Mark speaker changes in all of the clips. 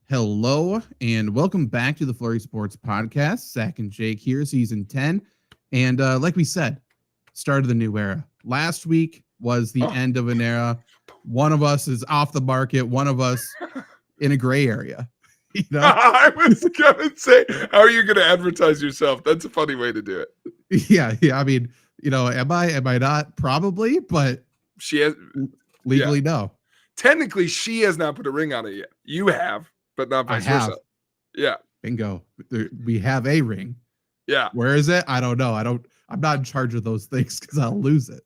Speaker 1: Hello and welcome back to the FlurrySports Podcast. Zach and Jake here, season 10. And like we said, start of the new era. Last week was the end of an era. One of us is off the market, one of us in a gray area. You know?
Speaker 2: I was going to say, how are you going to advertise yourself? That's a funny way to do it.
Speaker 1: Yeah. I mean, am I not? Probably, but
Speaker 2: she has
Speaker 1: legally no.
Speaker 2: Technically, she has not put a ring on it yet. You have, but not vice versa. Yeah.
Speaker 1: Bingo. We have a ring.
Speaker 2: Yeah.
Speaker 1: Where is it? I don't know. I'm not in charge of those things because I'll lose it,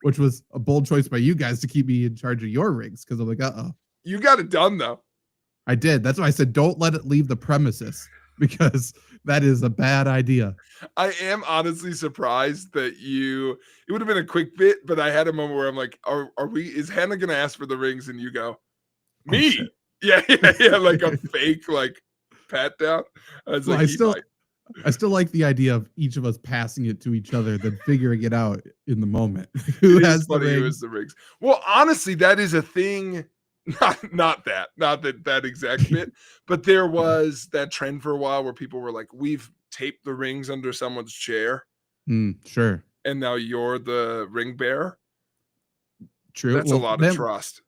Speaker 1: which was a bold choice by you guys to keep me in charge of your rings because I'm like,
Speaker 2: You got it done, though.
Speaker 1: I did. That's why I said don't let it leave the premises because that is a bad idea.
Speaker 2: I am honestly surprised that it would have been a quick bit, but I had a moment where I'm like, is Hannah going to ask for the rings? And you go, me?
Speaker 1: Oh,
Speaker 2: yeah. Like a fake, pat down. I was
Speaker 1: well, I still like the idea of each of us passing it to each other, then figuring it out in the moment. Who has the
Speaker 2: rings? Well, honestly, that is a thing. Not that exact bit, but there was that trend for a while where people were like, we've taped the rings under someone's chair.
Speaker 1: Sure.
Speaker 2: And now you're the ring bearer.
Speaker 1: True.
Speaker 2: That's a lot of trust.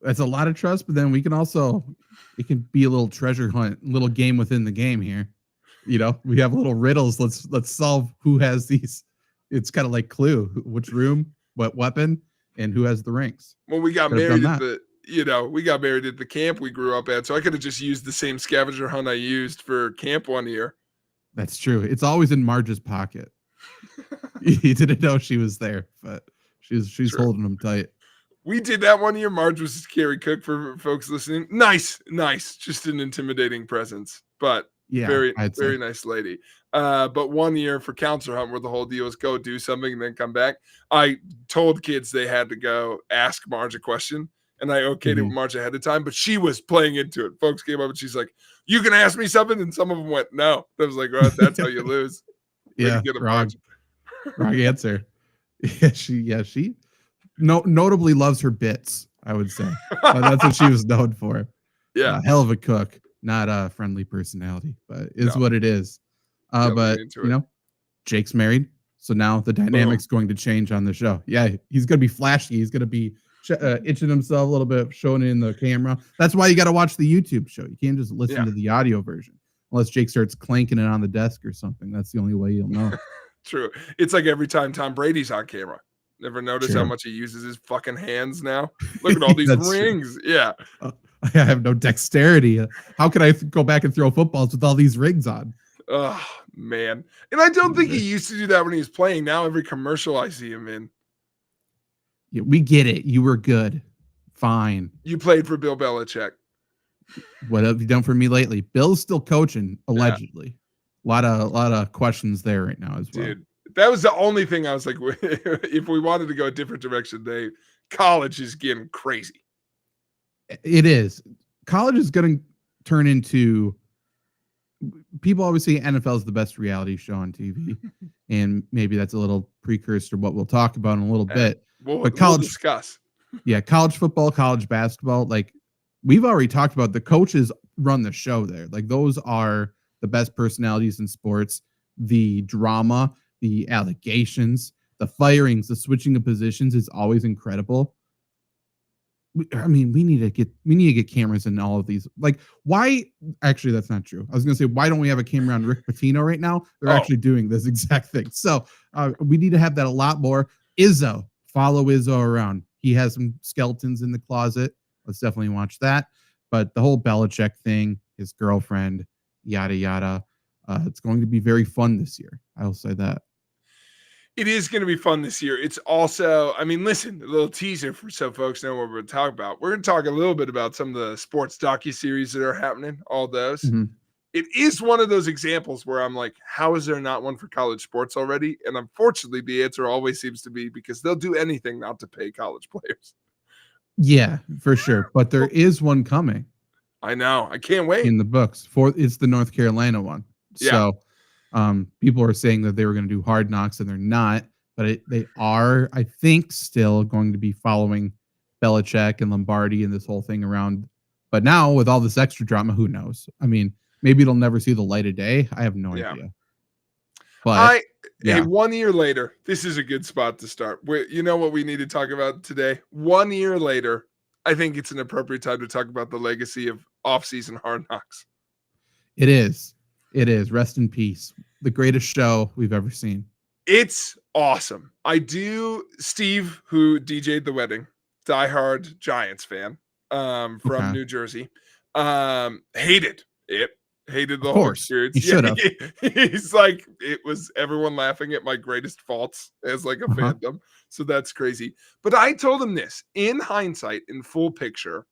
Speaker 1: That's a lot of trust, but then it can be a little treasure hunt, little game within the game here. We have little riddles. Let's solve who has these. It's kind of like Clue, which room, what weapon, and who has the rings.
Speaker 2: Well, we got married at the camp we grew up at, so I could have just used the same scavenger hunt I used for camp one year.
Speaker 1: That's true. It's always in Marge's pocket. He didn't know she was there, but she's holding him tight.
Speaker 2: We did that one year. Marge was a scary cook for folks listening. Nice. Just an intimidating presence, but
Speaker 1: yeah,
Speaker 2: very nice lady. But one year for counselor hunt where the whole deal was go do something and then come back. I told kids they had to go ask Marge a question. And I okayed it with Marge ahead of time, but she was playing into it. Folks came up and she's like, you can ask me something? And some of them went, no. I was like, well, that's how you lose.
Speaker 1: Yeah, wrong answer. She notably loves her bits, I would say. That's what she was known for.
Speaker 2: Yeah.
Speaker 1: Hell of a cook, not a friendly personality, but is what it is. But, Jake's married. So now the dynamic's going to change on the show. Yeah, he's going to be flashy. He's going to be itching himself a little bit, showing it in the camera. That's why you got to watch the YouTube show. You can't just listen to the audio version unless Jake starts clanking it on the desk or something. That's the only way you'll know.
Speaker 2: True. It's like every time Tom Brady's on camera. Never notice how much he uses his fucking hands now? Look at all these rings. True. Yeah.
Speaker 1: I have no dexterity. How can I go back and throw footballs with all these rings on?
Speaker 2: Oh, man. And I don't think he used to do that when he was playing. Now every commercial I see him in.
Speaker 1: Yeah, we get it. You were good. Fine.
Speaker 2: You played for Bill Belichick.
Speaker 1: What have you done for me lately? Bill's still coaching, allegedly. Yeah. A lot of questions there right now as well.
Speaker 2: Dude, that was the only thing I was like, if we wanted to go a different direction, college is getting crazy.
Speaker 1: It is. College is going to turn into, people always say NFL is the best reality show on TV. And maybe that's a little precursor to what we'll talk about in a little bit.
Speaker 2: But we'll discuss.
Speaker 1: Yeah, college football, college basketball, we've already talked about, the coaches run the show there. Those are the best personalities in sports. The drama, the allegations, the firings, the switching of positions is always incredible. I mean, we need to get cameras in all of these. Why? Actually, that's not true. I was going to say, why don't we have a camera on Rick Pitino right now? They're actually doing this exact thing. So we need to have that a lot more. Izzo. Follow Izzo around. He has some skeletons in the closet. Let's definitely watch that. But the whole Belichick thing, his girlfriend, yada, yada. It's going to be very fun this year. I'll say that.
Speaker 2: It is going to be fun this year. It's also, listen, a little teaser for so folks know what we're going to talk about. We're going to talk a little bit about some of the sports docuseries that are happening, all those. Mm-hmm. It is one of those examples where I'm like, how is there not one for college sports already? And unfortunately, the answer always seems to be because they'll do anything not to pay college players.
Speaker 1: Yeah, for sure. But there is one coming.
Speaker 2: I know. I can't wait.
Speaker 1: In the books. It's the North Carolina one. Yeah. So people are saying that they were going to do Hard Knocks and they're not. But they are, I think, still going to be following Belichick and Lombardi and this whole thing around But now with all this extra drama, who knows? I mean, maybe it'll never see the light of day. I have no idea. But
Speaker 2: hey, 1 year later, this is a good spot to start. You know what we need to talk about today? 1 year later, I think it's an appropriate time to talk about the legacy of off-season Hard Knocks.
Speaker 1: It is. It is. Rest in peace. The greatest show we've ever seen.
Speaker 2: It's awesome. Steve, who DJ'd the wedding, diehard Giants fan from New Jersey, hated it. Hated the whole experience.
Speaker 1: He should have.
Speaker 2: He's like, it was everyone laughing at my greatest faults as like a fandom. So that's crazy. But I told him this in hindsight, in full picture,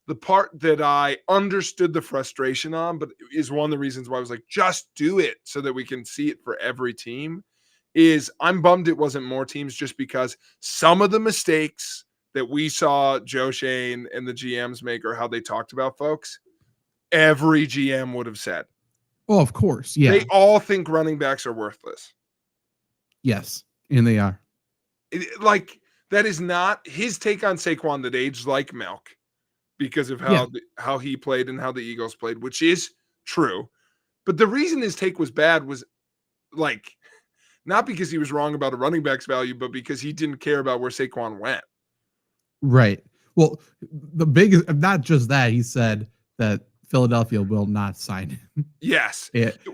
Speaker 2: the part that I understood the frustration on, but is one of the reasons why I was like, just do it so that we can see it for every team, is I'm bummed it wasn't more teams, just because some of the mistakes that we saw Joe Shane and the GMs make, or how they talked about folks, every GM would have said.
Speaker 1: Oh, of course. Yeah.
Speaker 2: They all think running backs are worthless.
Speaker 1: Yes. And they are.
Speaker 2: That is not his take on Saquon, that aged like milk because of how he played and how the Eagles played, which is true. But the reason his take was bad was not because he was wrong about a running back's value, but because he didn't care about where Saquon went.
Speaker 1: Right. Well, the biggest, not just that, he said that Philadelphia will not sign him.
Speaker 2: Yes.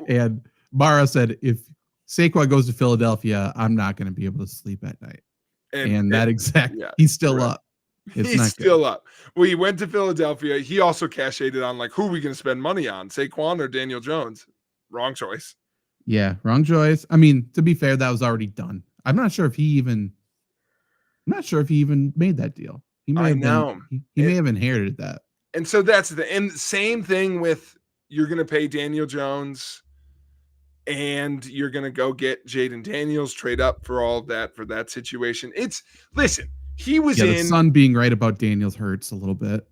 Speaker 1: And Mara said, if Saquon goes to Philadelphia, I'm not going to be able to sleep at night. And he's still up.
Speaker 2: He's still up. Well, he went to Philadelphia. He also cashed on who are we going to spend money on, Saquon or Daniel Jones? Wrong choice.
Speaker 1: Yeah, wrong choice. I mean, to be fair, that was already done. I'm not sure if he even made that deal. He may have inherited that.
Speaker 2: And so that's and same thing with, you're going to pay Daniel Jones and you're going to go get Jaden Daniels, trade up for all of that, for that situation. He was
Speaker 1: the son being right about Daniels hurts a little bit.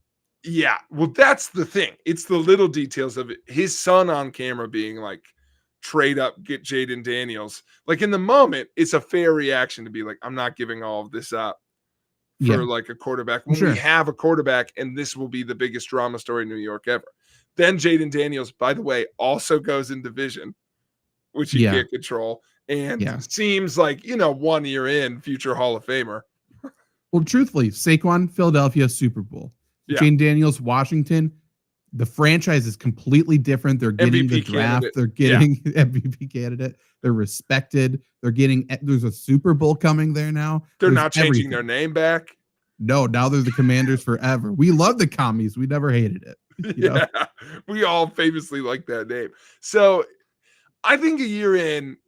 Speaker 2: Yeah. Well, that's the thing. It's the little details of it. His son on camera being like, trade up, get Jaden Daniels. Like, in the moment, it's a fair reaction to be like, I'm not giving all of this up for like a quarterback when we have a quarterback, and this will be the biggest drama story in New York ever. Then Jaden Daniels, by the way, also goes in division, which he can't control, and seems like, 1 year in, future Hall of Famer.
Speaker 1: Well, truthfully, Saquon, Philadelphia, Super Bowl. Jaden Daniels, Washington. The franchise is completely different. They're getting MVP the draft. Candidate. They're getting MVP candidate. They're respected. There's a Super Bowl coming there now.
Speaker 2: They're not changing their name back.
Speaker 1: No, now they're the Commanders forever. We love the Commies. We never hated it.
Speaker 2: We all famously like that name. So I think a year in,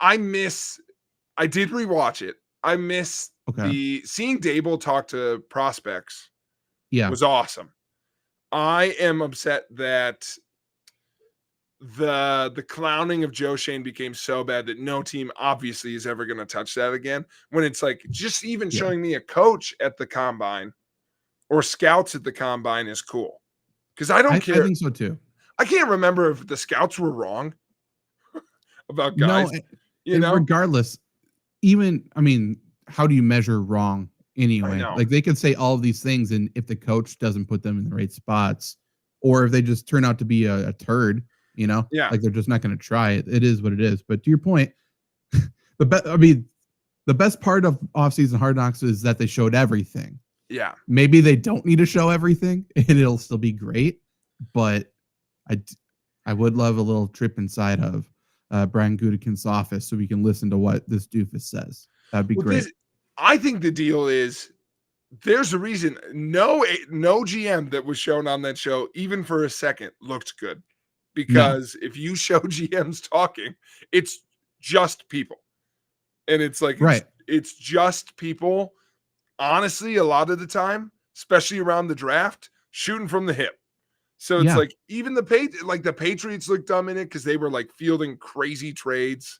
Speaker 2: I did rewatch it. I miss seeing Dable talk to prospects. Yeah, was awesome. I am upset that the clowning of Joe Shane became so bad that no team obviously is ever going to touch that again. When it's like, just even showing me a coach at the combine or scouts at the combine is cool. Because I don't care.
Speaker 1: I think so too.
Speaker 2: I can't remember if the scouts were wrong about guys.
Speaker 1: No, regardless, how do you measure wrong anyway? Like, they could say all of these things, and if the coach doesn't put them in the right spots, or if they just turn out to be a turd, like they're just not going to try it. It is what it is. But to your point, the best part of offseason Hard Knocks is that they showed everything.
Speaker 2: Yeah.
Speaker 1: Maybe they don't need to show everything and it'll still be great, but I would love a little trip inside of Brian Gutekunst's office so we can listen to what this doofus says. That'd be great.
Speaker 2: I think the deal is, there's a reason no GM that was shown on that show, even for a second, looked good. Because if you show GMs talking, it's just people. And it's like, it's just people, honestly, a lot of the time, especially around the draft, shooting from the hip. So it's like, even the Patriots looked dumb in it because they were like fielding crazy trades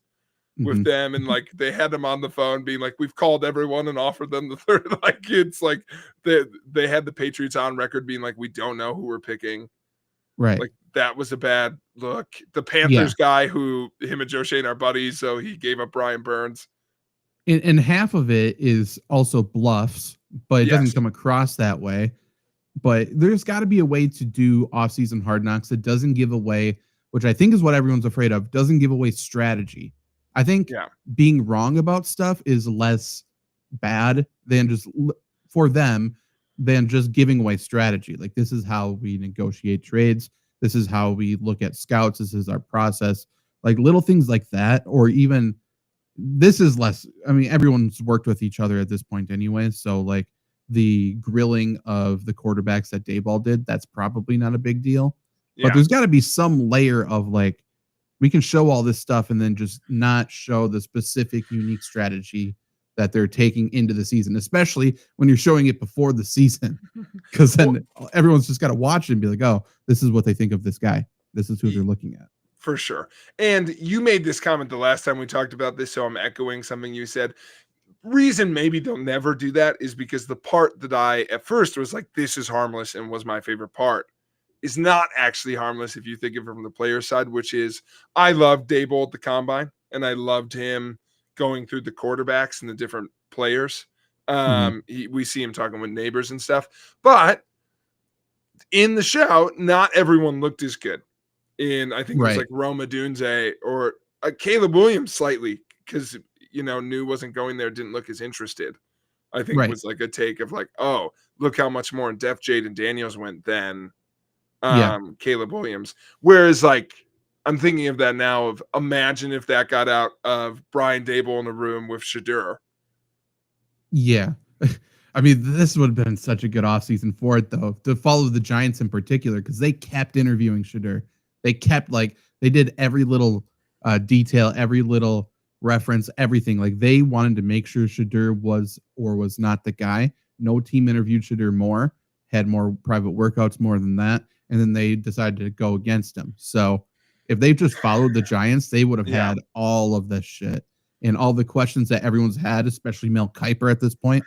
Speaker 2: with them, and like they had them on the phone being like, we've called everyone and offered them the third. Like, it's like they had the Patriots on record being like, we don't know who we're picking.
Speaker 1: Right.
Speaker 2: Like, that was a bad look. The Panthers guy, who him and Joe Shane are buddies, so he gave up Brian Burns.
Speaker 1: And half of it is also bluffs, but it doesn't come across that way. But there's got to be a way to do off-season hard knocks that doesn't give away, which I think is what everyone's afraid of, doesn't give away strategy. I think
Speaker 2: Yeah.
Speaker 1: being wrong about stuff is less bad than just for them than just giving away strategy. Like, this is how we negotiate trades. This is how we look at scouts. This is our process. Like, little things like that, or even this is less. I mean, everyone's worked with each other at this point anyway. So, like, the grilling of the quarterbacks that Dayball did, that's probably not a big deal.
Speaker 2: Yeah.
Speaker 1: But there's got to be some layer of, like, we can show all this stuff and then just not show the specific unique strategy that they're taking into the season, especially when you're showing it before the season, because then everyone's just got to watch it and be like, oh, this is what they think of this guy. This is who they're looking at.
Speaker 2: For sure. And you made this comment the last time we talked about this, so I'm echoing something you said. Reason maybe they'll never do that is because the part that I at first was like, this is harmless and was my favorite part, is not actually harmless if you think of it from the player side, which is I loved Daboll at the combine, and I loved him going through the quarterbacks and the different players. We see him talking with neighbors and stuff, but in the show, not everyone looked as good. And I think it was like Roma Dunze or Caleb Williams slightly, because New wasn't going there, didn't look as interested. I think it was like a take of like, oh, look how much more in depth Jaden Daniels went than Caleb Williams. Whereas, like, I'm thinking of that now of imagine if that got out of Brian Daboll in the room with Shedeur.
Speaker 1: Yeah. I mean, this would have been such a good offseason for it, though, to follow the Giants in particular, because they kept interviewing Shedeur. They kept, like, they did every little detail, every little reference, everything. Like, they wanted to make sure Shedeur was or was not the guy. No team interviewed Shedeur more, had more private workouts more than that, and then they decided to go against him. So if they just followed the Giants, they would have had all of this shit. And all the questions that everyone's had, especially Mel Kiper at this point,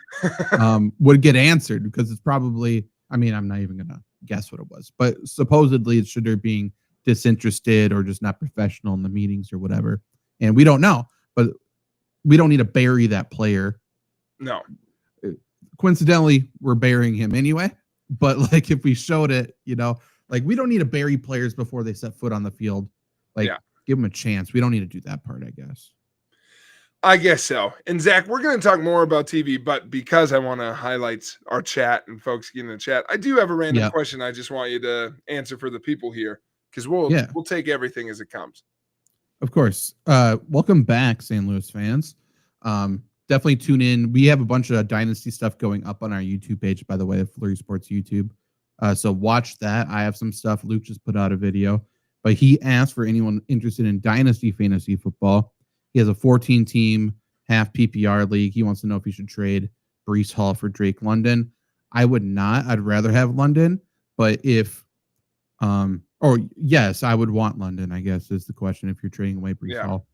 Speaker 1: would get answered, because it's probably, I mean, I'm not even going to guess what it was, but supposedly it's Shedeur being disinterested or just not professional in the meetings or whatever. And we don't know, but we don't need to bury that player.
Speaker 2: No.
Speaker 1: Coincidentally, we're burying him anyway. But, like, if we showed it, like, we don't need to bury players before they set foot on the field. Like, give them a chance. We don't need to do that part, I guess.
Speaker 2: I guess so. And Zach, we're going to talk more about TV, but because I want to highlight our chat and folks getting in the chat, I do have a random question I just want you to answer for the people here, because we'll take everything as it comes.
Speaker 1: Of course. Welcome back, St. Louis fans. Definitely tune in. We have a bunch of Dynasty stuff going up on our YouTube page, by the way, of FlurrySports YouTube. So watch that. I have some stuff. Luke just put out a video, but he asked for anyone interested in Dynasty fantasy football. He has a 14-team half PPR league. He wants to know if he should trade Breece Hall for Drake London. I would not. I'd rather have London. But if, yes, I would want London, I guess, is the question if you're trading away Breece Hall.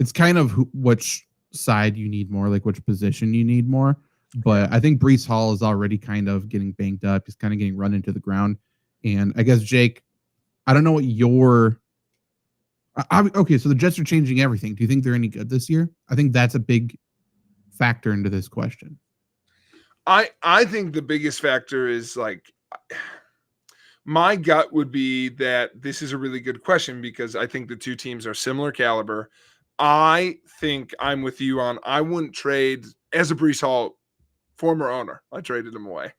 Speaker 1: It's kind of which side you need more, like which position you need more. But I think Breece Hall is already kind of getting banged up. He's kind of getting run into the ground. And I guess, Jake, I don't know what your... okay, so the Jets are changing everything. Do you think they're any good this year? I think that's a big factor into this question.
Speaker 2: I think the biggest factor is, like, my gut would be that this is a really good question, because I think the two teams are similar caliber. I think I'm with you on, I wouldn't trade as a Breece Hall former owner. I traded him away.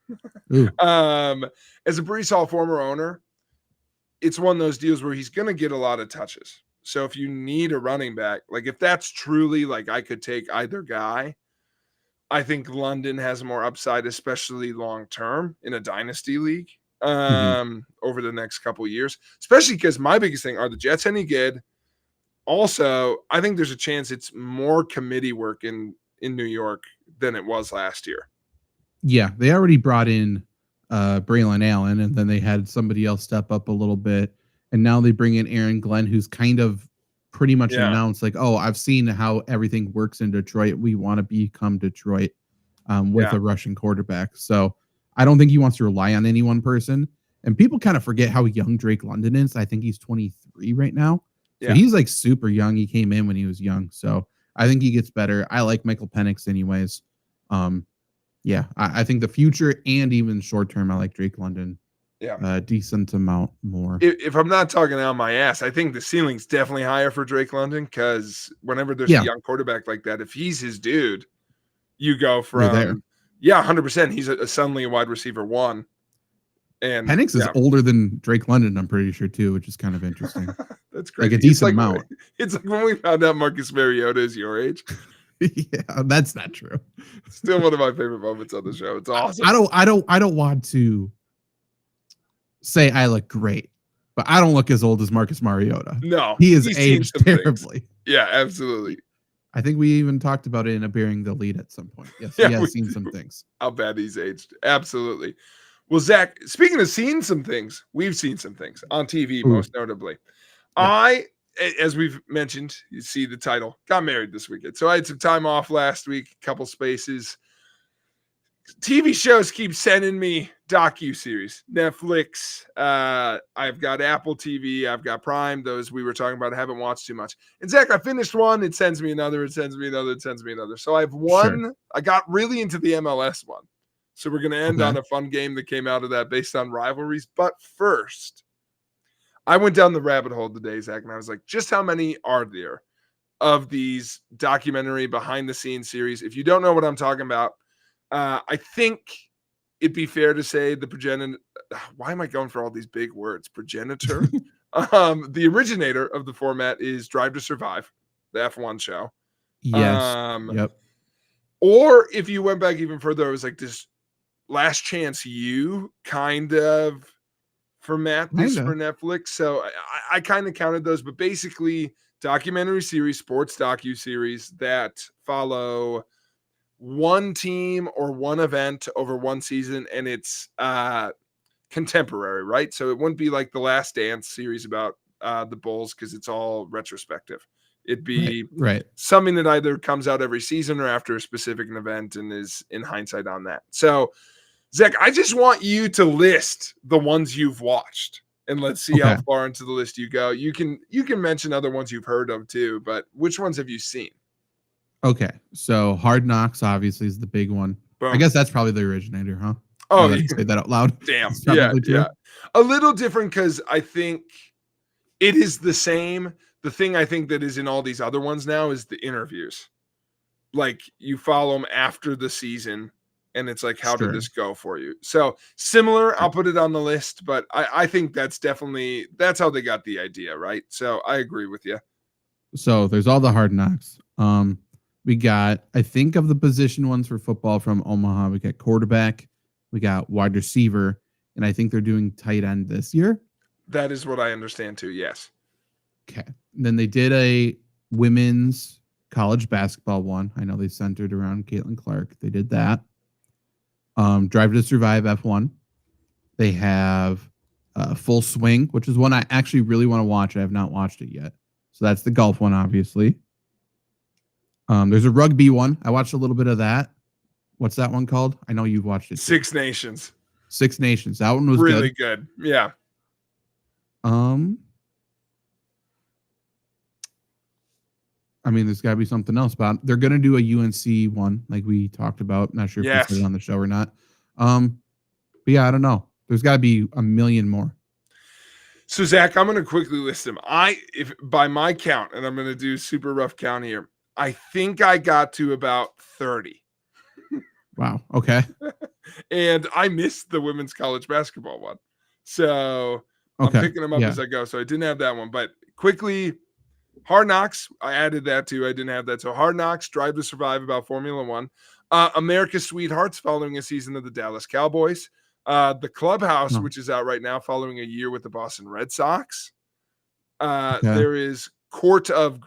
Speaker 2: As a Breece Hall former owner, it's one of those deals where he's going to get a lot of touches. So if you need a running back, like, if that's truly like I could take either guy, I think London has more upside, especially long-term in a dynasty league over the next couple of years, especially because my biggest thing, are the Jets any good? Also, I think there's a chance it's more committee work in New York than it was last year.
Speaker 1: Yeah, they already brought in Braylon Allen, and then they had somebody else step up a little bit, and now they bring in Aaron Glenn, who's kind of pretty much announced, like, oh, I've seen how everything works in Detroit. We want to become Detroit with a rushing quarterback. So I don't think he wants to rely on any one person. And people kind of forget how young Drake London is. I think he's 23 right now. So he's, like, super young. He came in when he was young. So I think he gets better. I like Michael Penix anyways. Yeah, I think the future and even short term, I like Drake London.
Speaker 2: Yeah.
Speaker 1: A decent amount more.
Speaker 2: If I'm not talking out my ass, I think the ceiling's definitely higher for Drake London because whenever there's a young quarterback like that, if he's his dude, you go from 100%. He's suddenly a wide receiver 1. And
Speaker 1: Penix is older than Drake London, I'm pretty sure too, which is kind of interesting.
Speaker 2: That's great.
Speaker 1: Like a decent amount.
Speaker 2: It's like when we found out Marcus Mariota is your age.
Speaker 1: Yeah, that's not true.
Speaker 2: Still one of my favorite moments on the show. It's awesome.
Speaker 1: I don't want to say I look great, but I don't look as old as Marcus Mariota.
Speaker 2: No,
Speaker 1: he is aged terribly.
Speaker 2: Things. Yeah, absolutely.
Speaker 1: I think we even talked about it in a Bearing the Lead at some point. Yes, he has seen some things.
Speaker 2: How bad he's aged. Absolutely. Well, Zach, speaking of seeing some things, we've seen some things on TV, most notably. Yeah. As we've mentioned, you see the title, got married this weekend. So I had some time off last week, a couple spaces. TV shows keep sending me docu-series. Netflix, I've got Apple TV, I've got Prime, those we were talking about, I haven't watched too much. And Zach, I finished one, it sends me another, it sends me another, it sends me another. So I've one, sure. I got really into the MLS one. So we're going to end on a fun game that came out of that based on rivalries. But first, I went down the rabbit hole today, Zach, and I was like, just how many are there of these documentary behind-the-scenes series? If you don't know what I'm talking about, I think it'd be fair to say the progenitor. Why am I going for all these big words? Progenitor. The originator of the format is Drive to Survive, the F1 show.
Speaker 1: Yes. Yep.
Speaker 2: Or if you went back even further, it was like this Last Chance U kind of format this for Netflix. So I kind of counted those, but basically documentary series, sports docu-series that follow one team or one event over one season, and it's contemporary, right? So it wouldn't be like the Last Dance series about the Bulls because it's all retrospective. It'd be something that either comes out every season or after a specific event and is in hindsight on that. So, Zach, I just want you to list the ones you've watched, and let's see how far into the list you go. You can mention other ones you've heard of too, but which ones have you seen?
Speaker 1: Okay, so Hard Knocks obviously is the big one. Boom. I guess that's probably the originator, huh?
Speaker 2: Oh,
Speaker 1: you say that out loud.
Speaker 2: Damn, yeah. A little different because I think it is the same. The thing I think that is in all these other ones now is the interviews. Like you follow them after the season, and it's like, how did this go for you? So similar, I'll put it on the list, but I think that's how they got the idea, right? So I agree with you.
Speaker 1: So there's all the Hard Knocks. We got, I think of the position ones for football from Omaha. We got quarterback, we got wide receiver, and I think they're doing tight end this year.
Speaker 2: That is what I understand too. Yes.
Speaker 1: Okay. And then they did a women's college basketball one. I know they centered around Caitlin Clark. They did that. Drive to Survive F1. They have Full Swing, which is one I actually really want to watch. I have not watched it yet. So that's the golf one, obviously. There's a rugby one. I watched a little bit of that. What's that one called? I know you've watched it.
Speaker 2: Six Nations.
Speaker 1: Six Nations. That one was
Speaker 2: really good. Yeah.
Speaker 1: I mean, there's got to be something else, but they're going to do a UNC one, like we talked about. Not sure if we said it on the show or not. But yeah, I don't know. There's got to be a million more.
Speaker 2: So Zach, I'm going to quickly list them. If by my count, and I'm going to do super rough count here, I think I got to about 30.
Speaker 1: Wow. Okay.
Speaker 2: And I missed the women's college basketball one. So I'm picking them up as I go. So I didn't have that one, but quickly, Hard Knocks, I added that too. I didn't have that. So Hard Knocks, Drive to Survive about Formula One. America's Sweethearts following a season of the Dallas Cowboys. The Clubhouse, which is out right now following a year with the Boston Red Sox. There is Court of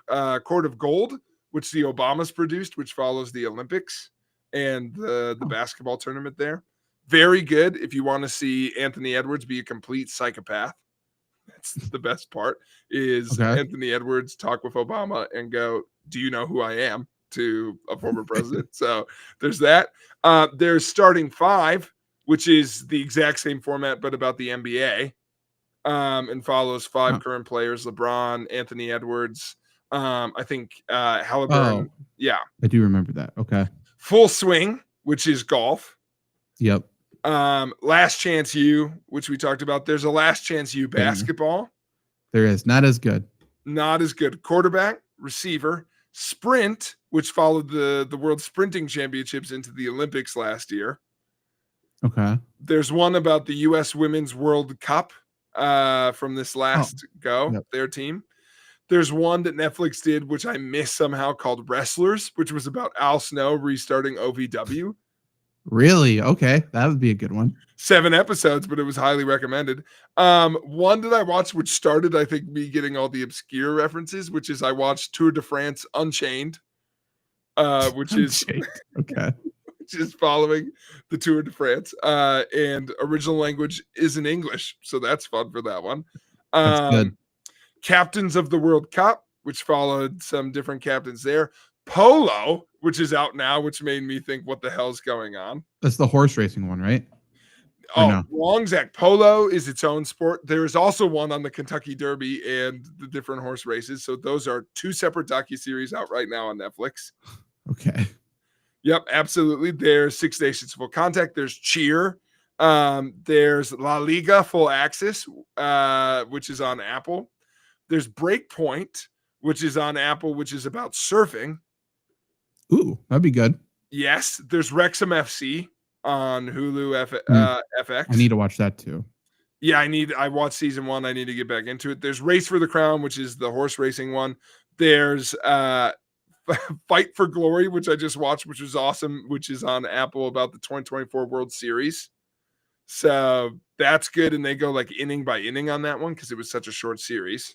Speaker 2: Gold, which the Obamas produced, which follows the Olympics and the basketball tournament there. Very good if you want to see Anthony Edwards be a complete psychopath. That's the best part is Anthony Edwards talk with Obama and go, do you know who I am, to a former president? So there's that. There's Starting Five, which is the exact same format, but about the NBA, and follows five current players, LeBron, Anthony Edwards, I think Halliburton. Yeah.
Speaker 1: I do remember that. Okay.
Speaker 2: Full Swing, which is golf.
Speaker 1: Yep.
Speaker 2: Last Chance U, which we talked about. There's a Last Chance U basketball.
Speaker 1: There is. Not as good.
Speaker 2: Not as good. Quarterback, receiver, sprint, which followed the World Sprinting Championships into the Olympics last year.
Speaker 1: Okay.
Speaker 2: There's one about the U.S. Women's World Cup from this last their team. There's one that Netflix did, which I missed somehow, called Wrestlers, which was about Al Snow restarting OVW.
Speaker 1: Really? Okay. That would be a good one.
Speaker 2: 7 episodes, but it was highly recommended. One that I watched, which started, I think, me getting all the obscure references, which is I watched Tour de France Unchained, which is
Speaker 1: okay.
Speaker 2: which is following the Tour de France. And original language is in English, so that's fun for that one.
Speaker 1: That's good.
Speaker 2: Captains of the World Cup, which followed some different captains there. Polo, which is out now, which made me think, what the hell's going on?
Speaker 1: That's the horse racing one, right?
Speaker 2: Wrong, Zach. Polo is its own sport. There is also one on the Kentucky Derby and the different horse races. So those are 2 separate docuseries out right now on Netflix.
Speaker 1: Okay.
Speaker 2: Yep, absolutely. There's 6 Nations Full Contact. There's Cheer. There's La Liga Full Access, which is on Apple. There's Breakpoint, which is on Apple, which is about surfing.
Speaker 1: Ooh, that'd be good.
Speaker 2: Yes. There's Wrexham FC on Hulu FX.
Speaker 1: I need to watch that too.
Speaker 2: Yeah, I watched season 1. I need to get back into it. There's Race for the Crown, which is the horse racing one. There's Fight for Glory, which I just watched, which was awesome, which is on Apple, about the 2024 World Series. So that's good. And they go like inning by inning on that one because it was such a short series.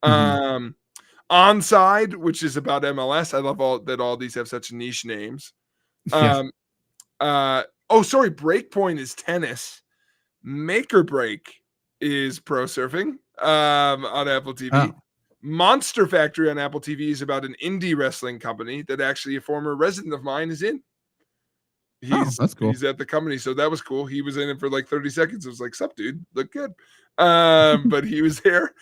Speaker 2: Onside, which is about MLS. I love all these have such niche names. Breakpoint is tennis. Make or Break is pro surfing on Apple TV. Oh. Monster Factory on Apple TV is about an indie wrestling company that actually a former resident of mine is in.
Speaker 1: That's cool.
Speaker 2: He's at the company, so that was cool. He was in it for like 30 seconds. I was like, "Sup, dude? Look good." But he was there.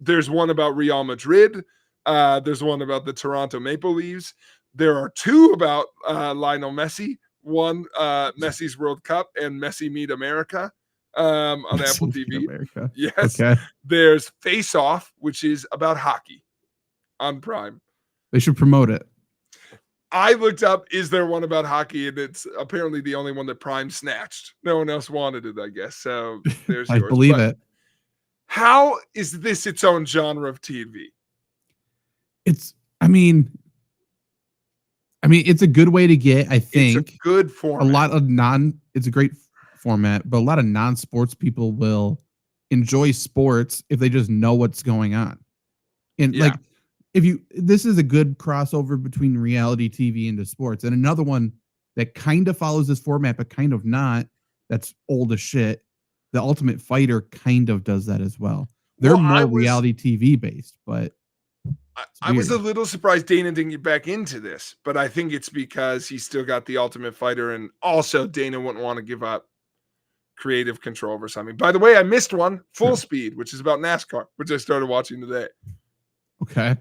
Speaker 2: There's one about Real Madrid. There's one about the Toronto Maple Leafs. There are 2 about Lionel Messi. One, Messi's World Cup and Messi Meet America on Apple TV.
Speaker 1: America.
Speaker 2: Yes.
Speaker 1: Okay.
Speaker 2: There's Face Off, which is about hockey on Prime.
Speaker 1: They should promote it.
Speaker 2: I looked up, is there one about hockey? And it's apparently the only one that Prime snatched. No one else wanted it, I guess. So there's
Speaker 1: I
Speaker 2: yours.
Speaker 1: believe it.
Speaker 2: How is this its own genre of TV?
Speaker 1: It's a good way to get, I think.
Speaker 2: It's a good format.
Speaker 1: It's a great format, but a lot of non-sports people will enjoy sports if they just know what's going on. And this is a good crossover between reality TV into sports. And another one that kind of follows this format, but kind of not, that's old as shit. The Ultimate Fighter kind of does that as well. They're more reality TV based, but
Speaker 2: I was a little surprised Dana didn't get back into this, but I think it's because he's still got the Ultimate Fighter, and also Dana wouldn't want to give up creative control over something. By the way, I missed one, Full Speed, which is about NASCAR, which I started watching today.
Speaker 1: Okay.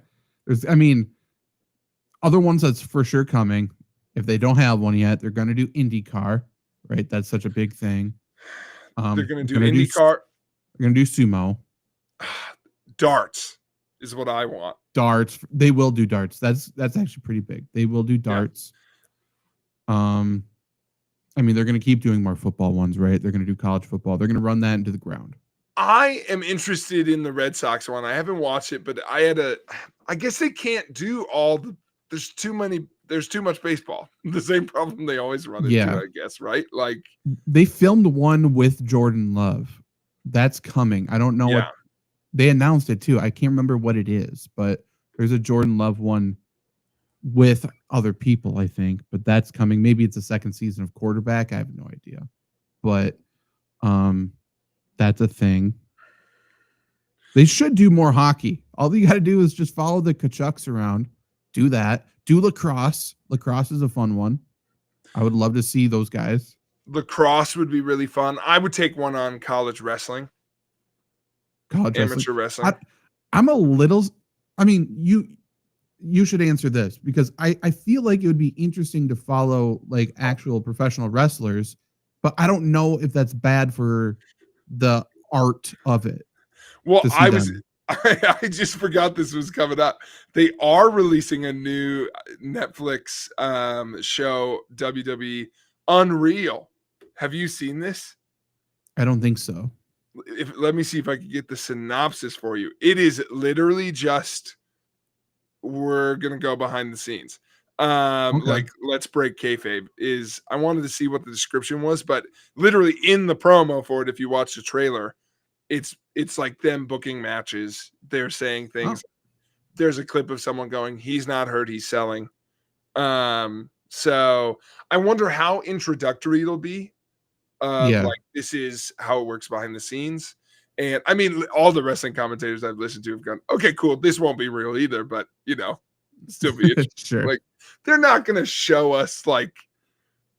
Speaker 1: Other ones that's for sure coming. If they don't have one yet, they're going to do IndyCar, right? That's such a big thing.
Speaker 2: They're going to do IndyCar.
Speaker 1: They're going to do sumo.
Speaker 2: Darts is what I want.
Speaker 1: Darts. They will do darts. That's actually pretty big. They will do darts. Yeah. They're going to keep doing more football ones, right? They're going to do college football. They're going to run that into the ground.
Speaker 2: I am interested in the Red Sox one. I haven't watched it, but I guess they can't do there's too much baseball. The same problem they always run into, I guess, right? Like
Speaker 1: they filmed one with Jordan Love. That's coming. I don't know what they announced it too. I can't remember what it is, but there's a Jordan Love one with other people, I think, but that's coming. Maybe it's a second season of quarterback. I have no idea, but that's a thing. They should do more hockey. All you got to do is just follow the Kachucks around. Do that. Do lacrosse. Lacrosse is a fun one. I would love to see those guys.
Speaker 2: Lacrosse would be really fun. I would take one on college wrestling. Amateur wrestling.
Speaker 1: I'm a little. you should answer this, because I feel like it would be interesting to follow like actual professional wrestlers, but I don't know if that's bad for the art of it
Speaker 2: Well,
Speaker 1: to see them.
Speaker 2: I just forgot this was coming up. They are releasing a new Netflix show, WWE Unreal. Have you seen this?
Speaker 1: I don't think so.
Speaker 2: Let me see if I can get the synopsis for you. It is literally just, we're gonna go behind the scenes.
Speaker 1: Okay.
Speaker 2: Like, let's break kayfabe. I wanted to see what the description was, but literally in the promo for it, if you watch the trailer, it's like them booking matches. They're saying things.
Speaker 1: Oh.
Speaker 2: There's a clip of someone going, "He's not hurt, he's selling." So I wonder how introductory it'll be. Like, this is how it works behind the scenes. And I mean, all the wrestling commentators I've listened to have gone, "Okay, cool. This won't be real either, but still be interesting."
Speaker 1: Sure.
Speaker 2: Like, they're not going to show us like,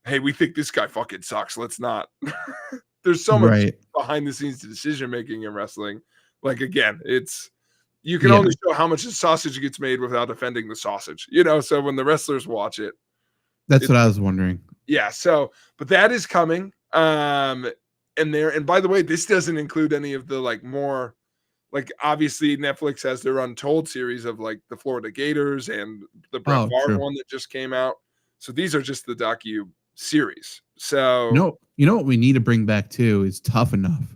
Speaker 2: "Hey, we think this guy fucking sucks. Let's not." There's so much behind the scenes decision making in wrestling. Like, again, you can only show how much the sausage gets made without offending the sausage. So when the wrestlers watch it,
Speaker 1: that's what I was wondering.
Speaker 2: Yeah. So, but that is coming. And by the way, this doesn't include any of the like more, like, obviously Netflix has their Untold series of like the Florida Gators and the Brett Favre one that just came out. So these are just the docu series. So
Speaker 1: you know what we need to bring back too is Tough Enough.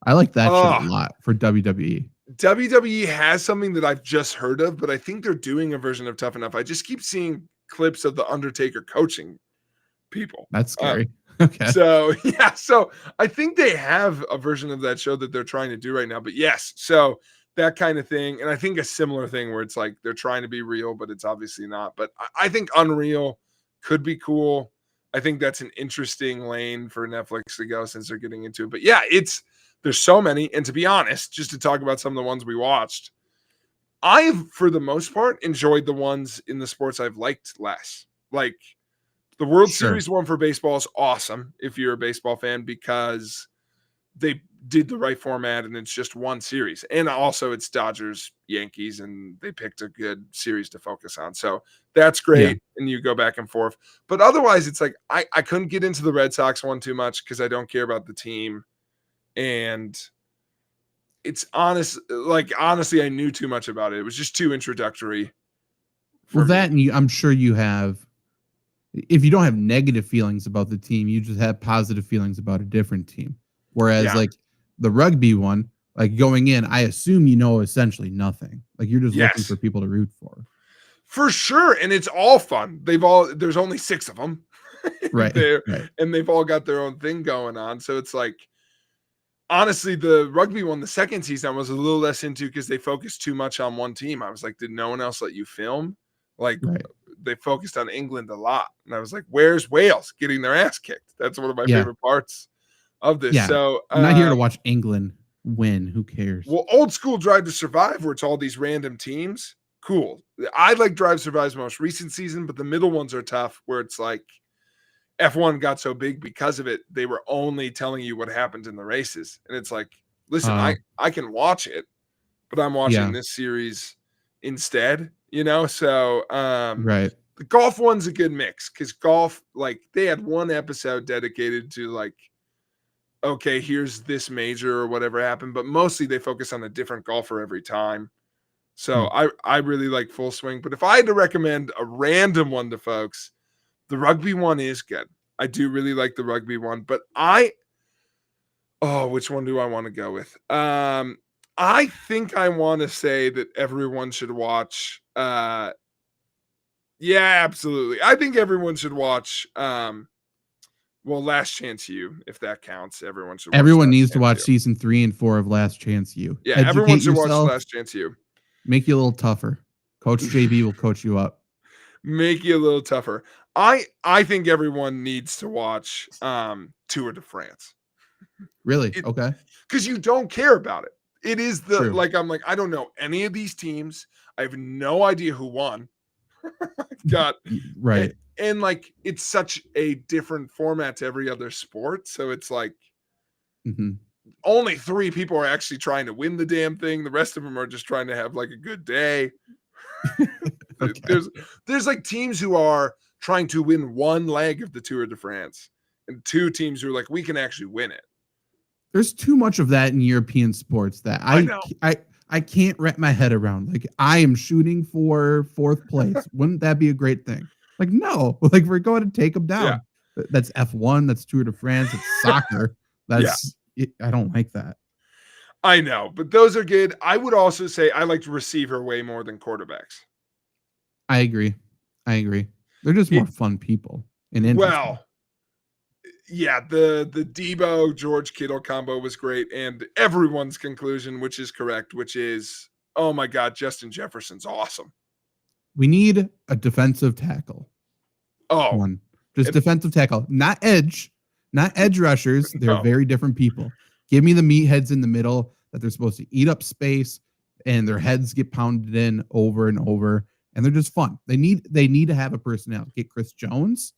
Speaker 1: I like that shit a lot for WWE.
Speaker 2: WWE has something that I've just heard of, but I think they're doing a version of Tough Enough. I just keep seeing clips of the Undertaker coaching people.
Speaker 1: That's scary. Okay.
Speaker 2: So I think they have a version of that show that they're trying to do right now. But yes, so that kind of thing. And I think a similar thing where it's like they're trying to be real, but it's obviously not. But I think Unreal could be cool. I think that's an interesting lane for Netflix to go since they're getting into it. But yeah, there's so many. And to be honest, just to talk about some of the ones we watched, I've, for the most part, enjoyed the ones in the sports I've liked less. Like, the World Series one for baseball is awesome if you're a baseball fan, because they did the right format and it's just one series. And also it's Dodgers, Yankees, and they picked a good series to focus on. So that's great. Yeah. And you go back and forth. But otherwise, it's like I couldn't get into the Red Sox one too much because I don't care about the team. And it's honestly, I knew too much about it. It was just too introductory.
Speaker 1: Well, that, and I'm sure you have, if you don't have negative feelings about the team, you just have positive feelings about a different team. Whereas like the rugby one, like going in, I assume essentially nothing. Like you're just looking for people to root for.
Speaker 2: For sure. And it's all fun. There's only 6 of them.
Speaker 1: Right.
Speaker 2: And they've all got their own thing going on. So it's like, honestly, the rugby one, the second season, I was a little less into because they focused too much on one team. I was like, did no one else let you film? Like, they focused on England a lot. And I was like, where's Wales getting their ass kicked? That's one of my favorite parts of this.
Speaker 1: Yeah.
Speaker 2: So
Speaker 1: I'm not here to watch England win. Who cares?
Speaker 2: Well, old school Drive to Survive, where it's all these random teams. Cool. I like Drive to Survive's most recent season, but the middle ones are tough, where it's like F1 got so big because of it. They were only telling you what happened in the races. And it's like, listen, I can watch it, but I'm watching this series instead, So the golf one's a good mix, because golf, like, they had one episode dedicated to like, okay, here's this major or whatever happened, but mostly they focus on a different golfer every time. So I really like Full Swing. But if I had to recommend a random one to folks, the rugby one is good. I do really like the rugby one, but which one do I want to go with? I think I want to say that everyone should watch. Yeah, absolutely. I think everyone should watch. Last Chance U, if that counts. Everyone should.
Speaker 1: Everyone needs to watch season 3 and 4 of Last Chance U.
Speaker 2: Yeah, everyone should watch Last Chance U.
Speaker 1: Make you a little tougher. Coach JB will coach you up.
Speaker 2: Make you a little tougher. I think everyone needs to watch Tour de France.
Speaker 1: Really? Okay.
Speaker 2: Because you don't care about it. It is I'm like, I don't know any of these teams. I have no idea who won. And like, it's such a different format to every other sport. So it's like only 3 people are actually trying to win the damn thing. The rest of them are just trying to have like a good day.
Speaker 1: Okay.
Speaker 2: There's like teams who are trying to win one leg of the Tour de France, and two teams who are like, we can actually win it.
Speaker 1: There's too much of that in European sports that
Speaker 2: I know.
Speaker 1: I can't wrap my head around. Like, I am shooting for 4th place. Wouldn't that be a great thing? Like, no, like we're going to take them down.
Speaker 2: Yeah.
Speaker 1: That's F1. That's Tour de France. It's soccer. I don't like that.
Speaker 2: I know, but those are good. I would also say I liked receiver way more than quarterbacks.
Speaker 1: I agree. They're just more fun people and interesting.
Speaker 2: Well, yeah, the Debo George Kittle combo was great, and everyone's conclusion, which is correct, which is, oh my God, Justin Jefferson's awesome.
Speaker 1: We need a defensive tackle. Just defensive tackle, not edge rushers. They're very different people. Give me the meatheads in the middle that they're supposed to eat up space, and their heads get pounded in over and over, and they're just fun. They need to have a personality. Get Chris Jones.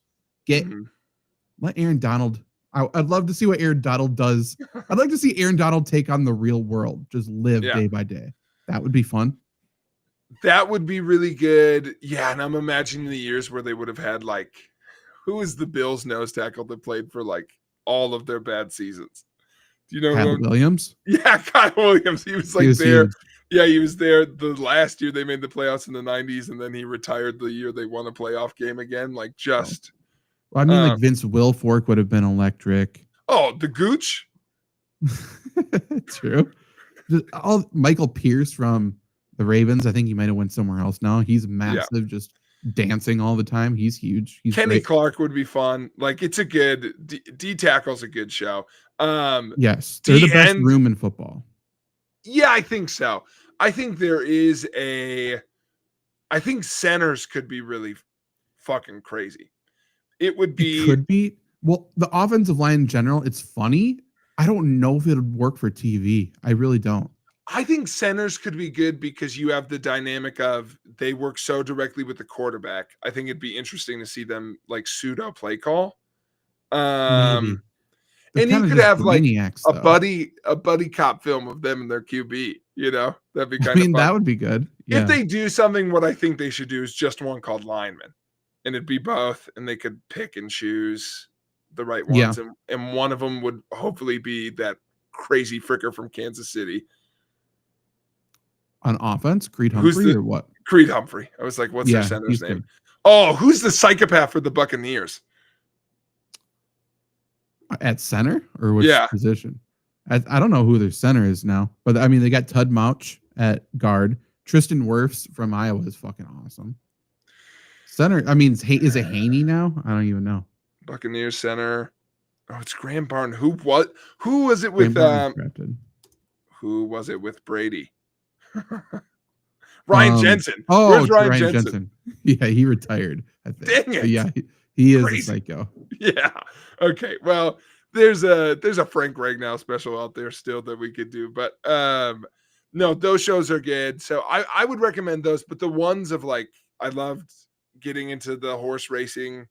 Speaker 1: Let Aaron Donald. I'd love to see what Aaron Donald does. I'd like to see Aaron Donald take on the real world, just live day by day. That would be fun.
Speaker 2: That would be really good. Yeah, and I'm imagining the years where they would have had like, who is the Bills nose tackle that played for like all of their bad seasons? Do you know
Speaker 1: Kyle Williams?
Speaker 2: Yeah, Kyle Williams. He was like there. Huge. Yeah, he was there the last year they made the playoffs in the 90s, and then he retired the year they won a playoff game again. Like just.
Speaker 1: Well, I mean, like Vince Wilfork would have been electric.
Speaker 2: Oh, the Gooch.
Speaker 1: True. Michael Pierce from the Ravens. I think he might have went somewhere else now. He's massive, just dancing all the time. He's huge.
Speaker 2: Kenny
Speaker 1: great.
Speaker 2: Clark would be fun. Like, it's a good D tackle's a good show.
Speaker 1: Yes, they're the best room in football.
Speaker 2: Yeah, I think so. I think I think centers could be really fucking crazy. It could be.
Speaker 1: Well, the offensive line in general, it's funny. I don't know if it would work for TV. I really don't.
Speaker 2: I think centers could be good because you have the dynamic of they work so directly with the quarterback. I think it'd be interesting to see them like pseudo play call.
Speaker 1: Maybe.
Speaker 2: And you could have like a buddy cop film of them and their QB, you know, that'd be kind of fun.
Speaker 1: That would be good. Yeah.
Speaker 2: If they do something, what I think they should do is just one called lineman, and it'd be both, and they could pick and choose the right ones. Yeah. And one of them would hopefully be that crazy fricker from Kansas City.
Speaker 1: On offense, Creed Humphrey or what?
Speaker 2: Creed Humphrey. I was like, what's their center's name? Good. Oh, who's the psychopath for the Buccaneers?
Speaker 1: At center or which position? I don't know who their center is now, but I mean, they got Tud Mouch at guard. Tristan Wirfs from Iowa is fucking awesome. Center, I mean, is it Haney now? I don't even know.
Speaker 2: Buccaneers center. Oh, it's Graham Barton. Who was it with? Who was it with Brady? Ryan Jensen.
Speaker 1: Oh, where's Ryan Jensen? Yeah, he retired, I think. Dang it. But yeah, he is a psycho.
Speaker 2: Yeah. Okay. Well, there's a Frank Ragnow special out there still that we could do, but no, those shows are good. So I would recommend those, but the ones of like I loved getting into the horse racing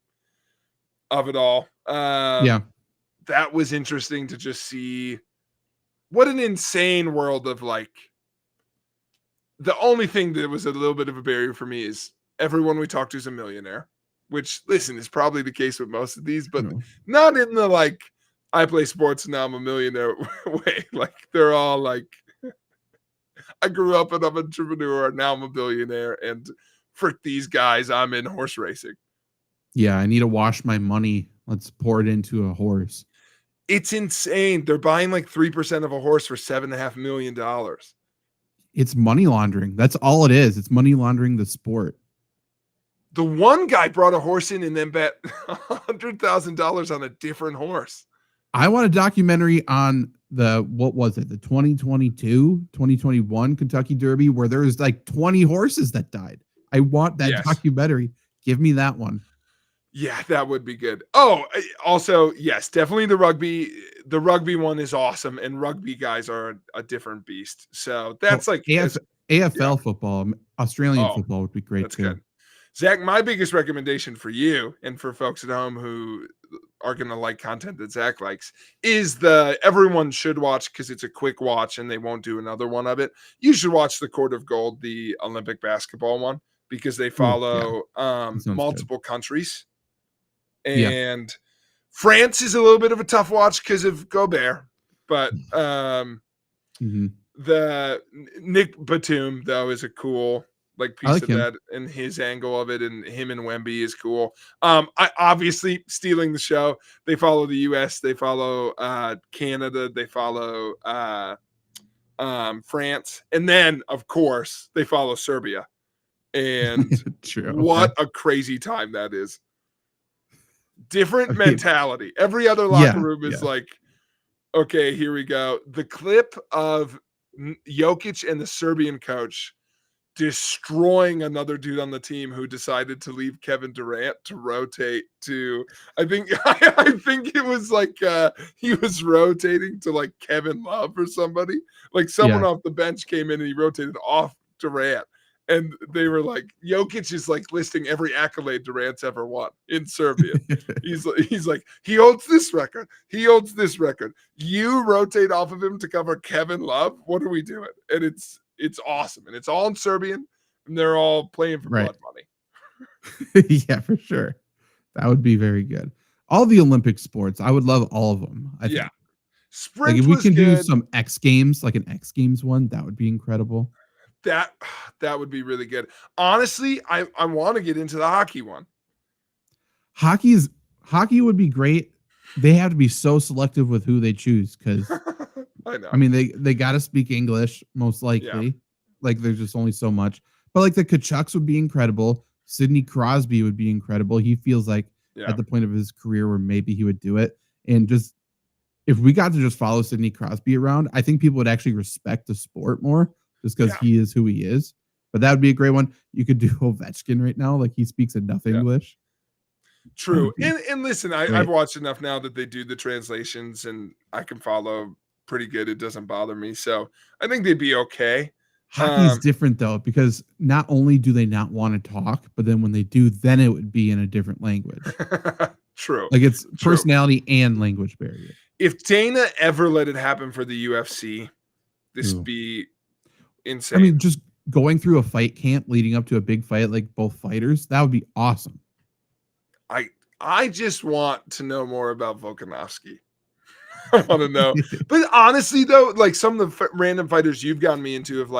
Speaker 2: of it all. That was interesting to just see what an insane world of like. The only thing that was a little bit of a barrier for me is everyone we talk to is a millionaire, which, listen, is probably the case with most of these, but not in the, like, I play sports and now I'm a millionaire way. Like, they're all like, I grew up and I'm an entrepreneur, now I'm a billionaire, and frick these guys, I'm in horse racing.
Speaker 1: Yeah, I need to wash my money. Let's pour it into a horse.
Speaker 2: It's insane. They're buying like 3% of a horse for $7.5 million.
Speaker 1: It's money laundering. That's all it is. It's money laundering the sport.
Speaker 2: The one guy brought a horse in and then bet $100,000 on a different horse.
Speaker 1: I want a documentary on the 2021 Kentucky Derby where there was like 20 horses that died. I want that documentary. Give me that one.
Speaker 2: Yeah, that would be good. Oh, also, yes, definitely the rugby. The rugby one is awesome, and rugby guys are a different beast. So that's
Speaker 1: AFL football, Australian football would be great
Speaker 2: that's
Speaker 1: too.
Speaker 2: Good. Zach, my biggest recommendation for you and for folks at home who are going to like content that Zach likes is everyone should watch because it's a quick watch and they won't do another one of it. You should watch the Court of Gold, the Olympic basketball one. because they
Speaker 1: Ooh, yeah.
Speaker 2: follow multiple countries. And France is a little bit of a tough watch because of Gobert, but the Nick Batum though is a cool piece of that, and his angle of it, and him and Wemby is cool. I obviously stealing the show. They follow the US, they follow Canada, they follow France, and then of course they follow Serbia. And what a crazy time that is. Different mentality. Every other locker room is like, okay, here we go. The clip of Jokic and the Serbian coach destroying another dude on the team who decided to leave Kevin Durant to rotate to, I think it was he was rotating to Kevin Love or somebody. Someone off the bench came in and he rotated off Durant. And they were like, Jokic is listing every accolade Durant's ever won in Serbia. He's like, he holds this record. He holds this record. You rotate off of him to cover Kevin Love. What are we doing? And it's awesome. And it's all in Serbian, and they're all playing for blood money.
Speaker 1: Yeah, for sure. That would be very good. All the Olympic sports, I would love all of them. I think.
Speaker 2: Sprint
Speaker 1: if we can
Speaker 2: good.
Speaker 1: do some X Games, an X Games one, that would be incredible.
Speaker 2: That would be really good. Honestly, I want to get into the hockey one.
Speaker 1: Hockey would be great. They have to be so selective with who they choose because
Speaker 2: I know.
Speaker 1: I mean they got to speak English most likely. Yeah. There's just only so much. But the Kachucks would be incredible. Sidney Crosby would be incredible. He feels at the point of his career where maybe he would do it. And just if we got to just follow Sidney Crosby around, I think people would actually respect the sport more. Just because he is who he is. But that would be a great one. You could do Ovechkin right now. He speaks enough English.
Speaker 2: True. And listen, I've watched enough now that they do the translations and I can follow pretty good. It doesn't bother me. So I think they'd be okay.
Speaker 1: Hockey is different though, because not only do they not want to talk, but then when they do, then it would be in a different language.
Speaker 2: True.
Speaker 1: It's personality and language barrier.
Speaker 2: If Dana ever let it happen for the UFC, this would be insane.
Speaker 1: I mean, just going through a fight camp leading up to a big fight, both fighters, that would be awesome.
Speaker 2: I just want to know more about Volkanovski. I want to know. But honestly, though, some of the random fighters you've gotten me into of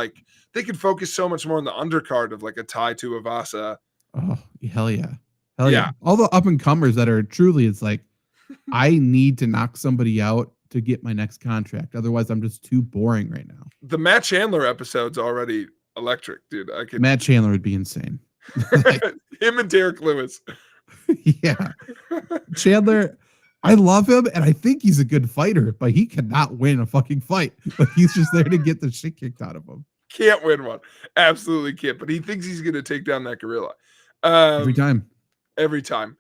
Speaker 2: they could focus so much more on the undercard of a Tai Tuivasa.
Speaker 1: Oh, hell yeah. Hell yeah. All the up and comers that are truly, it's I need to knock somebody out to get my next contract. Otherwise, I'm just too boring right now.
Speaker 2: The Matt Chandler episode's already electric, dude.
Speaker 1: Matt Chandler would be insane.
Speaker 2: Him and Derek Lewis.
Speaker 1: Yeah. Chandler, I love him, and I think he's a good fighter, but he cannot win a fucking fight. But he's just there to get the shit kicked out of him.
Speaker 2: Can't win one. Absolutely can't. But he thinks he's going to take down that gorilla.
Speaker 1: Every time.
Speaker 2: Every time.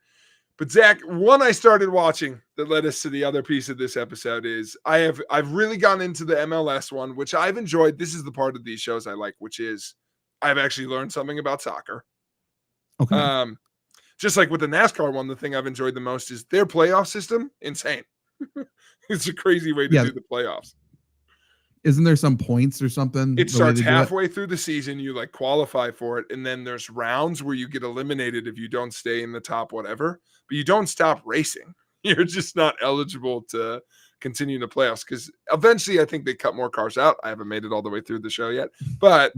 Speaker 2: But Zach, one I started watching that led us to the other piece of this episode is I've really gone into the MLS one, which I've enjoyed. This is the part of these shows I like, which is I've actually learned something about soccer.
Speaker 1: Okay.
Speaker 2: Just like with the NASCAR one, the thing I've enjoyed the most is their playoff system. Insane. It's a crazy way to do the playoffs.
Speaker 1: Isn't there some points or something?
Speaker 2: It starts halfway through the season. You qualify for it. And then there's rounds where you get eliminated if you don't stay in the top whatever, but you don't stop racing. You're just not eligible to continue the playoffs because eventually I think they cut more cars out. I haven't made it all the way through the show yet, but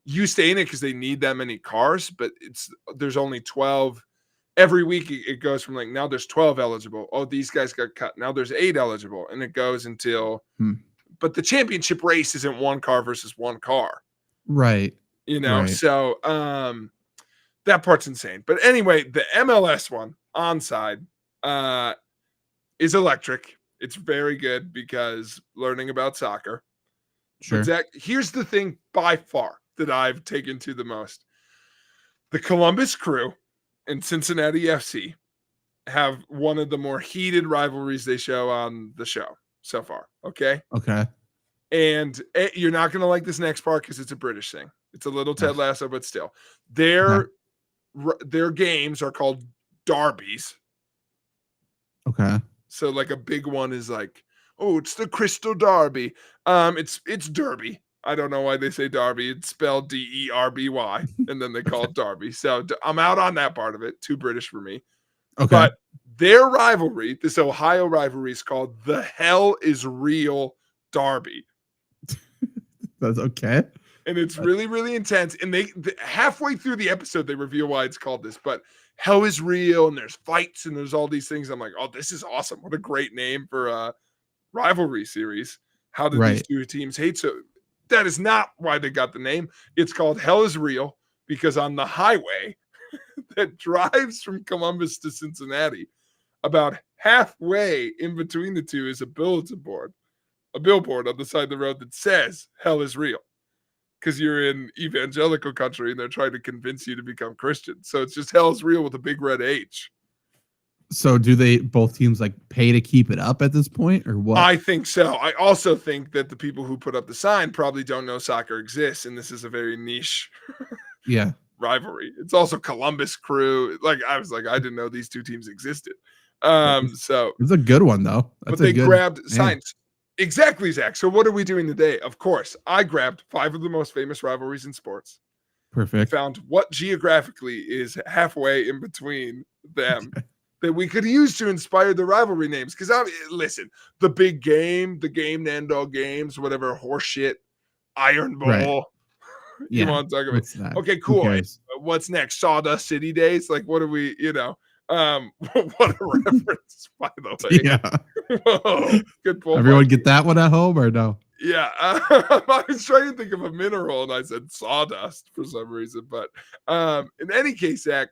Speaker 2: you stay in it because they need that many cars, but there's only 12. Every week it goes from now there's 12 eligible. Oh, these guys got cut. Now there's 8 eligible. And it goes until but the championship race isn't one car versus one car.
Speaker 1: Right.
Speaker 2: So that part's insane. But anyway, the MLS one, Onside, is electric. It's very good because learning about soccer.
Speaker 1: Sure.
Speaker 2: But Zach, here's the thing by far that I've taken to the most. The Columbus Crew and Cincinnati FC have one of the more heated rivalries they show on the show so far. Okay. And you're not going to like this next part because it's a British thing. It's a little Ted Lasso, but still. Their games are called derbies.
Speaker 1: Okay.
Speaker 2: So a big one is it's the Crystal Derby. It's Derby. I don't know why they say Derby. It's spelled Derby, and then they call it Derby. So I'm out on that part of it. Too British for me.
Speaker 1: Okay.
Speaker 2: But their rivalry, this Ohio rivalry, is called the Hell is Real Derby.
Speaker 1: That's okay.
Speaker 2: And it's really, really intense. And they halfway through the episode, they reveal why it's called this. But hell is real, and there's fights, and there's all these things. I'm like, oh, this is awesome. What a great name for a rivalry series. How did these two teams hate? So that is not why they got the name. It's called Hell is Real because on the highway that drives from Columbus to Cincinnati, about halfway in between the two is a billboard on the side of the road that says Hell is Real. Because you're in evangelical country and they're trying to convince you to become Christian. So it's just Hell is Real with a big red H.
Speaker 1: So do they both teams like pay to keep it up at this point or what?
Speaker 2: I think so. I also think that the people who put up the sign probably don't know soccer exists. And this is a very niche rivalry. It's also Columbus Crew. Like I was like, I didn't know these two teams existed. So
Speaker 1: it's a good one though.
Speaker 2: But they grabbed signs. Exactly, Zach. So what are we doing today? Of course, I grabbed 5 of the most famous rivalries in sports.
Speaker 1: Perfect.
Speaker 2: Found what geographically is halfway in between them that we could use to inspire the rivalry names. Because listen, the big game, the game to end all games, whatever horseshit, Iron Bowl.
Speaker 1: Right.
Speaker 2: You want to talk about? Okay, cool. What's next? Sawdust City Days? Like, what are we? What a reference, by the way.
Speaker 1: Yeah.
Speaker 2: Whoa, good point.
Speaker 1: Everyone get that one at home or no?
Speaker 2: Yeah. I was trying to think of a mineral and I said sawdust for some reason. But in any case, Zach,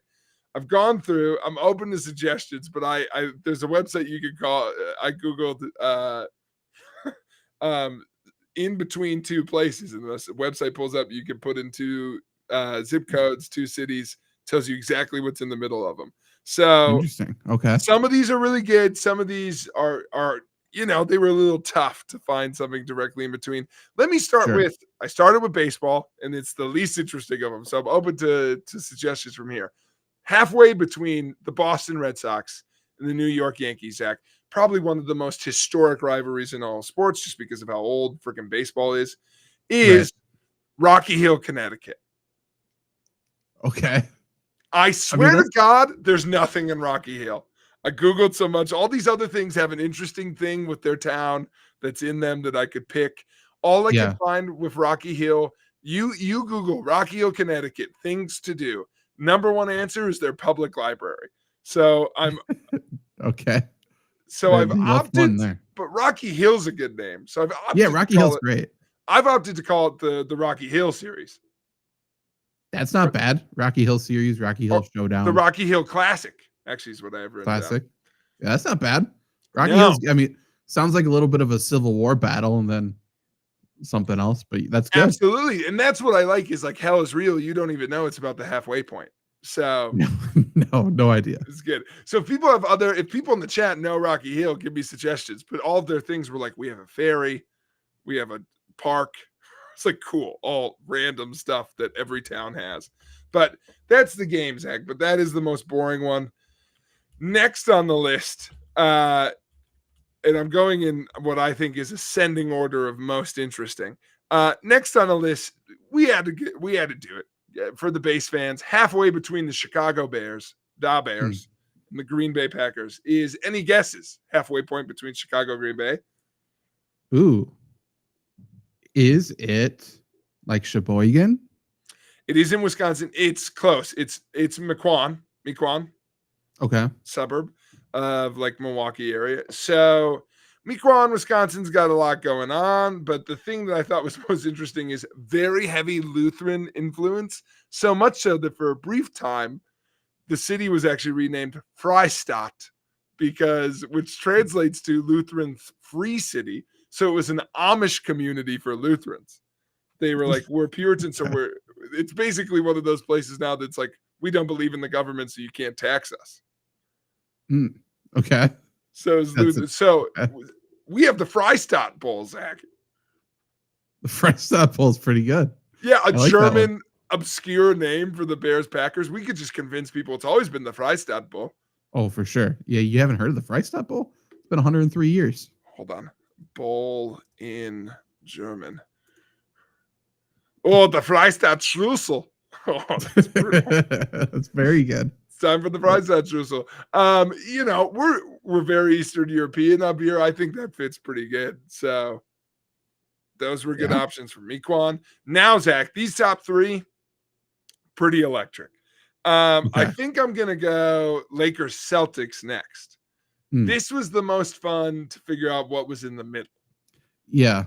Speaker 2: I've gone through. I'm open to suggestions, but I there's a website you can call. I Googled in between two places, and the website pulls up. You can put into zip codes, 2 cities, tells you exactly what's in the middle of them. So
Speaker 1: interesting. Okay.
Speaker 2: Some of these are really good. Some of these are they were a little tough to find something directly in between. Let me start with, I started with baseball, and it's the least interesting of them. So I'm open to suggestions from here. Halfway between the Boston Red Sox and the New York Yankees, Zach, probably one of the most historic rivalries in all sports, just because of how old freaking baseball is Rocky Hill, Connecticut.
Speaker 1: Okay.
Speaker 2: I swear to God, there's nothing in Rocky Hill. I Googled so much. All these other things have an interesting thing with their town that's in them that I could pick. All I can find with Rocky Hill, you Google Rocky Hill, Connecticut, things to do. Number one answer is their public library. So I'm
Speaker 1: okay.
Speaker 2: So I've opted, but Rocky Hill's a good name. So I've opted.
Speaker 1: Rocky Hill's great.
Speaker 2: I've opted to call it the Rocky Hill series.
Speaker 1: That's not bad. Rocky Hill series, Rocky Hill Showdown.
Speaker 2: The Rocky Hill Classic, actually, is what I have written
Speaker 1: Classic.
Speaker 2: down.
Speaker 1: Yeah, that's not bad. Rocky Hill's, sounds like a little bit of a Civil War battle and then something else, but that's good.
Speaker 2: Absolutely. And that's what I like is like Hell is Real. You don't even know it's about the halfway point. So
Speaker 1: no idea.
Speaker 2: It's good. So if people in the chat know Rocky Hill, give me suggestions. But all of their things were like, we have a ferry, we have a park. It's like cool, all random stuff that every town has. But that's the game, Zach. But that is the most boring one. Next on the list, and I'm going in what I think is ascending order of most interesting. Next on the list, we had to do it for the base fans. Halfway between the Chicago Bears, and the Green Bay Packers is any guesses? Halfway point between Chicago and Green Bay.
Speaker 1: Ooh. Is it like Sheboygan?
Speaker 2: It is in Wisconsin. It's close. It's Mequon.
Speaker 1: Okay.
Speaker 2: Suburb of like Milwaukee area. So Mequon, Wisconsin's got a lot going on, but the thing that I thought was most interesting is very heavy Lutheran influence. So much so that for a brief time, the city was actually renamed Freistadt which translates to Lutheran Free City. So it was an Amish community for Lutherans. They were like, we're Puritans, so it's basically one of those places now that's like, we don't believe in the government, so you can't tax us.
Speaker 1: Okay.
Speaker 2: So we have the Freistadt Bowl, Zach.
Speaker 1: The Freistadt Bowl is pretty good.
Speaker 2: Yeah, German obscure name for the Bears Packers. We could just convince people it's always been the Freistadt Bowl.
Speaker 1: Oh, for sure. Yeah, you haven't heard of the Freistadt Bowl? It's been 103 years.
Speaker 2: Hold on. Bowl in German. Oh, the Freistadt Streusel. Oh, that's brutal.
Speaker 1: That's very good.
Speaker 2: It's time for the Freistadt Streusel. We're very Eastern European up here. I think that fits pretty good. So those were good options for me, Quan. Now, Zach, these top three, pretty electric. I think I'm going to go Lakers Celtics next. This was the most fun to figure out what was in the middle.
Speaker 1: Yeah.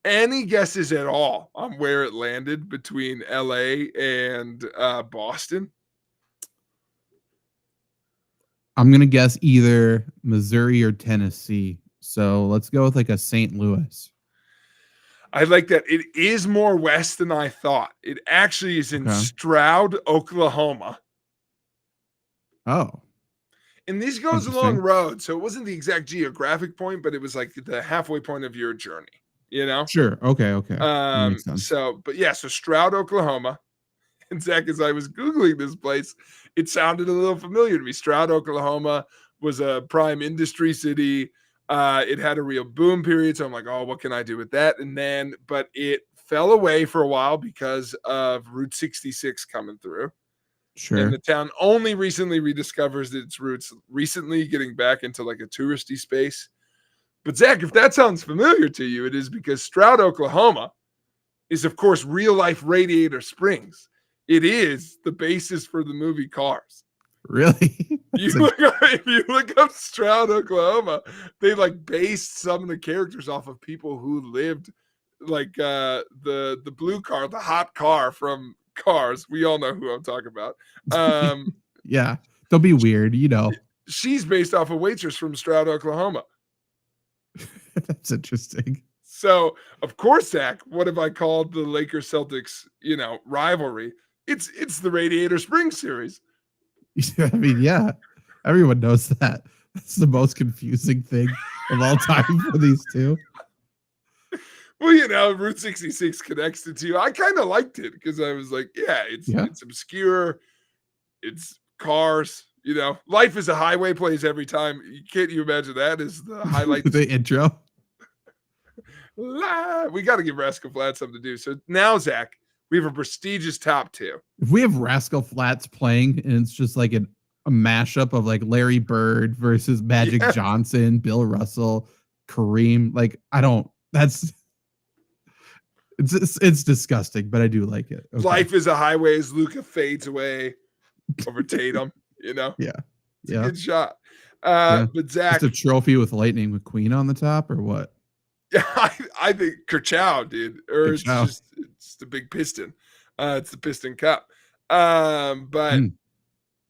Speaker 2: Any guesses at all on where it landed between LA and Boston?
Speaker 1: I'm going to guess either Missouri or Tennessee. So let's go with like a St. Louis.
Speaker 2: I like that. It is more west than I thought. It actually is in Stroud, Oklahoma.
Speaker 1: Oh.
Speaker 2: And this goes along road. So it wasn't the exact geographic point, but it was like the halfway point of your journey, you know?
Speaker 1: Sure. Okay.
Speaker 2: So Stroud, Oklahoma. And Zach, as I was Googling this place, it sounded a little familiar to me. Stroud, Oklahoma was a prime industry city. It had a real boom period. So I'm like, oh, what can I do with that? But it fell away for a while because of Route 66 coming through.
Speaker 1: Sure.
Speaker 2: And the town only recently rediscovers its roots, recently getting back into like a touristy space. But Zach, if that sounds familiar to you, it is because Stroud, Oklahoma is, of course, real life Radiator Springs. It is the basis for the movie Cars.
Speaker 1: Really?
Speaker 2: If you look up Stroud, Oklahoma, they like based some of the characters off of people who lived like the blue car, the hot car from Cars. We all know who I'm talking about.
Speaker 1: Yeah, don't be weird, you know.
Speaker 2: She's based off a waitress from Stroud, Oklahoma.
Speaker 1: That's interesting.
Speaker 2: So, of course, Zach, what have I called the Lakers Celtics, rivalry? It's the Radiator Springs series.
Speaker 1: I mean, yeah, everyone knows that. That's the most confusing thing of all time for these two.
Speaker 2: Well, Route 66 connects the two. I kind of liked it because I was like, it's obscure. It's Cars. Life is a Highway plays every time. Can't you imagine that as the highlight?
Speaker 1: The intro.
Speaker 2: We got to give Rascal Flatts something to do. So now, Zach, we have a prestigious top two.
Speaker 1: If we have Rascal Flatts playing and it's just like a mashup of like Larry Bird versus Magic Johnson, Bill Russell, Kareem, it's disgusting, but I do like it.
Speaker 2: Okay. Life is a Highway as Luka fades away over Tatum,
Speaker 1: Yeah.
Speaker 2: It's a good shot. But Zach,
Speaker 1: just a trophy with Lightning McQueen on the top or what?
Speaker 2: Yeah, I think Kerchow, dude. Or it's the big piston. It's the Piston Cup. But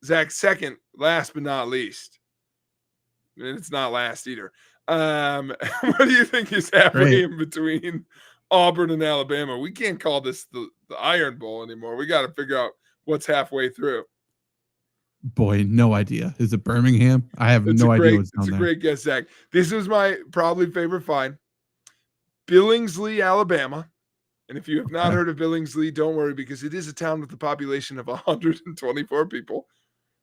Speaker 2: Zach, second, last but not least. And it's not last either. What do you think is happening in between Auburn and Alabama? We can't call this the Iron Bowl anymore. We got to figure out what's halfway through.
Speaker 1: Boy, no idea. Is it Birmingham? I have no idea what's down there.
Speaker 2: It's a great guess, Zach. This was my probably favorite find. Billingsley, Alabama. And if you have not heard of Billingsley, don't worry, because it is a town with a population of 124 people.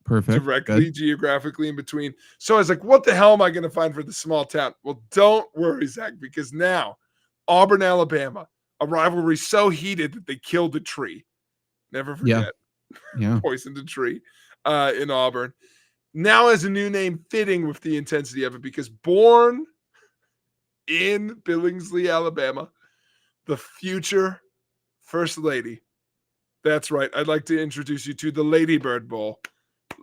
Speaker 1: Perfect.
Speaker 2: Directly, geographically in between. So I was like, what the hell am I going to find for the small town? Well, don't worry, Zach, because now Auburn, Alabama, a rivalry so heated that they killed a tree. Never forget.
Speaker 1: Yeah.
Speaker 2: Poisoned a tree in Auburn. Now has a new name fitting with the intensity of it, because born in Billingsley, Alabama, the future First Lady. That's right. I'd like to introduce you to the Lady Bird Bowl.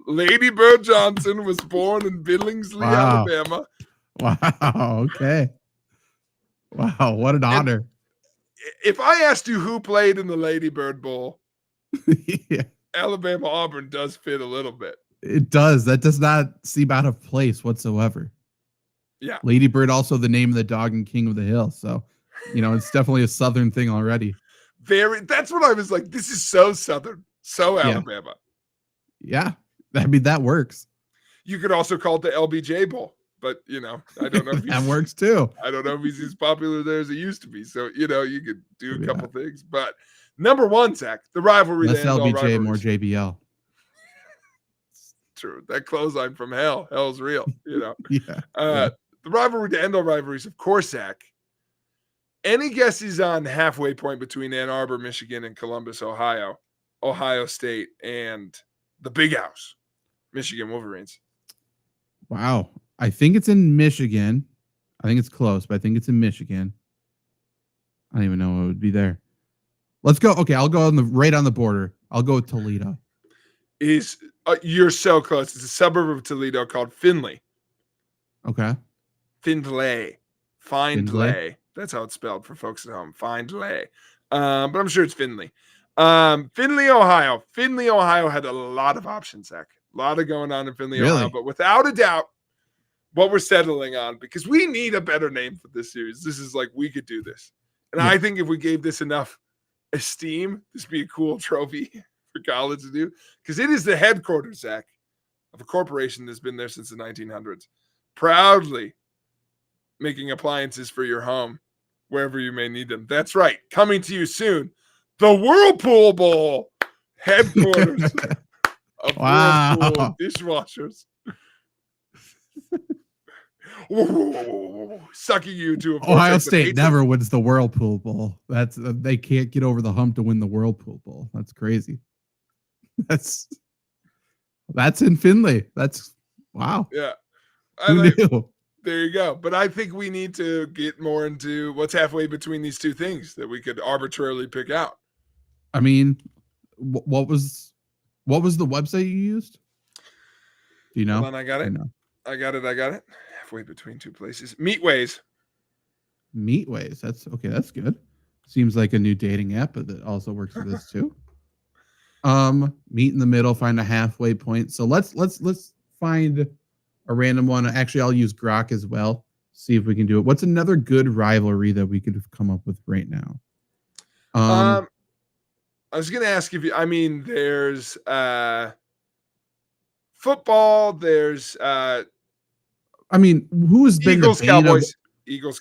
Speaker 2: Lady Bird Johnson was born in Billingsley, Alabama.
Speaker 1: Wow. Okay. Wow. What an honor.
Speaker 2: If I asked you who played in the Lady Bird Bowl, Alabama Auburn does fit a little bit.
Speaker 1: It does. That does not seem out of place whatsoever.
Speaker 2: Yeah.
Speaker 1: Lady Bird, also the name of the dog and King of the Hill. So, it's definitely a Southern thing already.
Speaker 2: That's what I was like. This is so Southern, so Alabama.
Speaker 1: Yeah. I mean, that works.
Speaker 2: You could also call it the LBJ Bowl, but I don't know if
Speaker 1: that works too.
Speaker 2: I don't know if he's as popular there as he used to be. So, you could do a couple things. But number one, Zach, the rivalry.
Speaker 1: Less LBJ, more JBL.
Speaker 2: True. That clothesline from hell. Hell's real,
Speaker 1: The
Speaker 2: rivalry to end all rivalries, of course, Zach. Any guesses on halfway point between Ann Arbor, Michigan, and Columbus, Ohio, Ohio State, and the Big House, Michigan Wolverines?
Speaker 1: Wow. I think it's in Michigan. I think it's close, but I think it's in Michigan. I don't even know what would be there. Let's go. Okay, I'll go right on the border. I'll go with Toledo.
Speaker 2: You're so close. It's a suburb of Toledo called Findlay.
Speaker 1: Okay.
Speaker 2: Findlay. That's how it's spelled for folks at home. Findlay. But I'm sure it's Findlay. Findlay, Ohio. Findlay, Ohio had a lot of options, Zach. A lot of going on in Findlay, Ohio. But without a doubt, what we're settling on, because we need a better name for this series. This is like, we could do this. And I think if we gave this enough esteem, this would be a cool trophy for college to do. Because it is the headquarters, Zach, of a corporation that's been there since the 1900s. Proudly making appliances for your home, wherever you may need them. That's right. Coming to you soon, the Whirlpool Bowl, headquarters of Whirlpool dishwashers. Sucking you to
Speaker 1: Ohio State never wins the Whirlpool Bowl. That's they can't get over the hump to win the Whirlpool Bowl. That's crazy. That's in Findlay. That's wow.
Speaker 2: Yeah.
Speaker 1: Who knew?
Speaker 2: There you go. But I think we need to get more into what's halfway between these two things that we could arbitrarily pick out.
Speaker 1: I mean, what was the website you used? Do you know?
Speaker 2: Hold on, I got it. I got it. Halfway between two places. Meatways.
Speaker 1: That's okay. That's good. Seems like a new dating app, but that also works for this too. Meet in the middle, find a halfway point. So let's find a random one. Actually, I'll use Grok as well. See if we can do it. What's another good rivalry that we could have come up with right now?
Speaker 2: I was going to ask if you, I mean, there's football. There's
Speaker 1: I mean, who's been
Speaker 2: Eagles,
Speaker 1: the bane
Speaker 2: Cowboys?
Speaker 1: Eagles,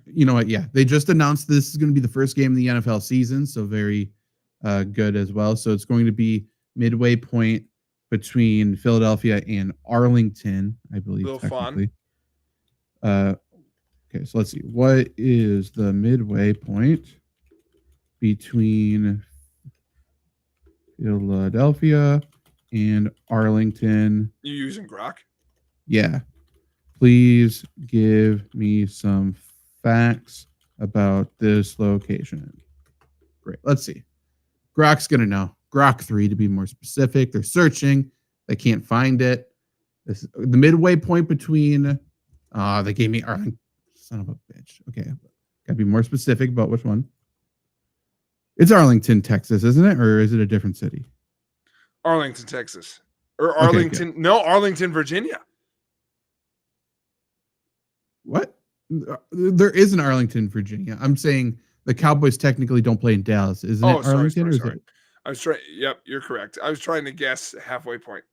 Speaker 1: you know what? Yeah, they just announced this is going to be the first game of the NFL season, so very good as well. So it's going to be midway point between Philadelphia and Arlington, I believe.
Speaker 2: A little fun.
Speaker 1: Okay, so let's see. What is the midway point between Philadelphia and Arlington?
Speaker 2: You using Grok?
Speaker 1: Yeah. Please give me some facts about this location. Great. Let's see. Grok's going to know. Grok 3 to be more specific. They're searching. They can't find it. This the midway point between they gave me Arlington. Son of a bitch. Okay. Gotta be more specific about which one. It's Arlington, Texas, isn't it? Or is it a different city?
Speaker 2: Arlington, Texas. Or Arlington. Okay, no, Arlington, Virginia.
Speaker 1: What? There is an Arlington, Virginia. I'm saying the Cowboys technically don't play in Dallas. Isn't it Arlington?
Speaker 2: Sorry. I was trying. Yep, you're correct. I was trying to guess halfway point.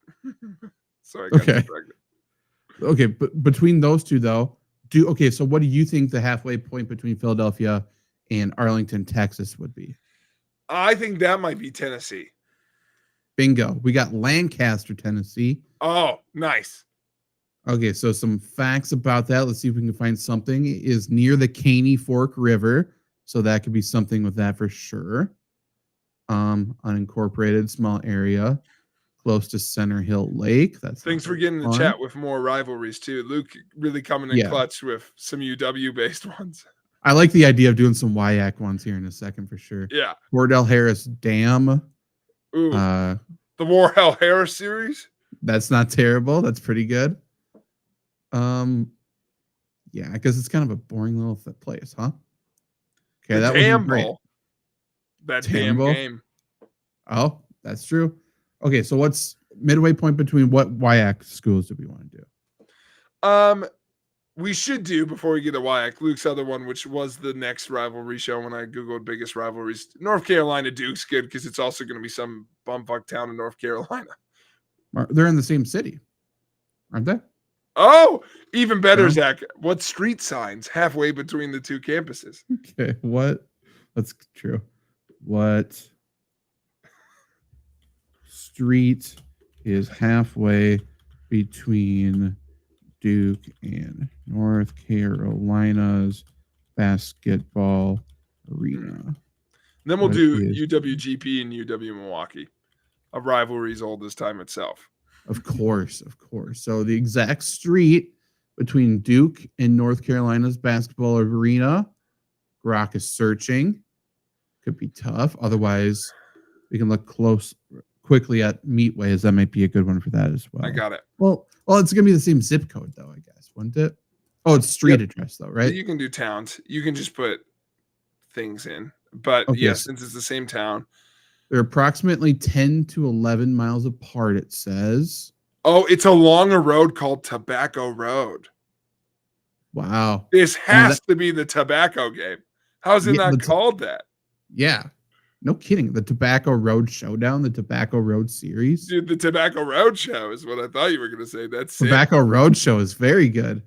Speaker 2: So I got distracted.
Speaker 1: Okay, but between those two, though, so what do you think the halfway point between Philadelphia and Arlington, Texas would be?
Speaker 2: I think that might be Tennessee.
Speaker 1: Bingo. We got Lancaster, Tennessee.
Speaker 2: Oh, nice.
Speaker 1: Okay, so some facts about that. Let's see if we can find something. It is near the Caney Fork River, so that could be something with that for sure. Unincorporated, small area, close to Center Hill Lake. That's
Speaker 2: thanks for getting in the chat with more rivalries too. Luke really coming in clutch with some UW-based ones.
Speaker 1: I like the idea of doing some WIAC ones here in a second for sure.
Speaker 2: Yeah.
Speaker 1: Wardell Harris Dam.
Speaker 2: Ooh. The Wardell Harris series.
Speaker 1: That's not terrible. That's pretty good. Yeah, because it's kind of a boring little place, huh? Okay, that was great.
Speaker 2: That damn game.
Speaker 1: Oh, that's true. Okay, so what's midway point between what WIAC schools do we want to do?
Speaker 2: We should do, before we get to WIAC, Luke's other one, which was the next rivalry show when I Googled biggest rivalries. North Carolina Duke's good because it's also going to be some bumfuck town in North Carolina.
Speaker 1: They're in the same city, aren't they?
Speaker 2: Oh, even better, Zach. What street signs halfway between the two campuses?
Speaker 1: Okay, what? That's true. What street is halfway between Duke and North Carolina's basketball arena.
Speaker 2: Then we'll do UWGP and UW Milwaukee, a rivalry as old as time itself.
Speaker 1: Of course. So the exact street between Duke and North Carolina's basketball arena. Grok is searching. Could be tough. Otherwise, we can look quickly at Meatways. That might be a good one for that as well.
Speaker 2: I got it.
Speaker 1: Well, it's going to be the same zip code, though, I guess, wouldn't it? Oh, it's street address, though, right?
Speaker 2: You can do towns. You can just put things in. But, since it's the same town.
Speaker 1: They're approximately 10 to 11 miles apart, it says.
Speaker 2: Oh, it's along a road called Tobacco Road.
Speaker 1: Wow.
Speaker 2: This has to be the tobacco game. How's it not called that?
Speaker 1: Yeah. No kidding. The Tobacco Road Showdown, the Tobacco Road series.
Speaker 2: Dude, the Tobacco Road Show is what I thought you were going to say. That's
Speaker 1: Tobacco Road Show is very good.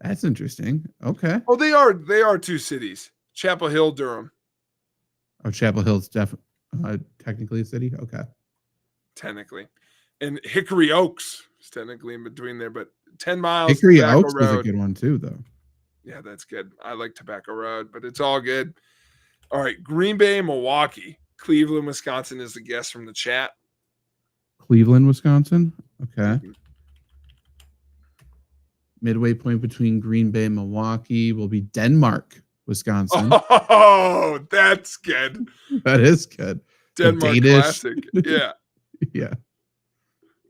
Speaker 1: That's interesting. Okay.
Speaker 2: Oh, they are two cities. Chapel Hill, Durham.
Speaker 1: Oh, Chapel Hill's technically a city? Okay.
Speaker 2: Technically. And Hickory Oaks is technically in between there, but 10 miles.
Speaker 1: Hickory Oaks is a good one too, though.
Speaker 2: Yeah, that's good. I like Tobacco Road, but it's all good. All right, Green Bay, Milwaukee. Cleveland, Wisconsin is the guest from the chat.
Speaker 1: Cleveland, Wisconsin? Okay. Midway point between Green Bay and Milwaukee will be Denmark, Wisconsin.
Speaker 2: Oh, that's good.
Speaker 1: That is good.
Speaker 2: Denmark classic. Yeah.
Speaker 1: Yeah.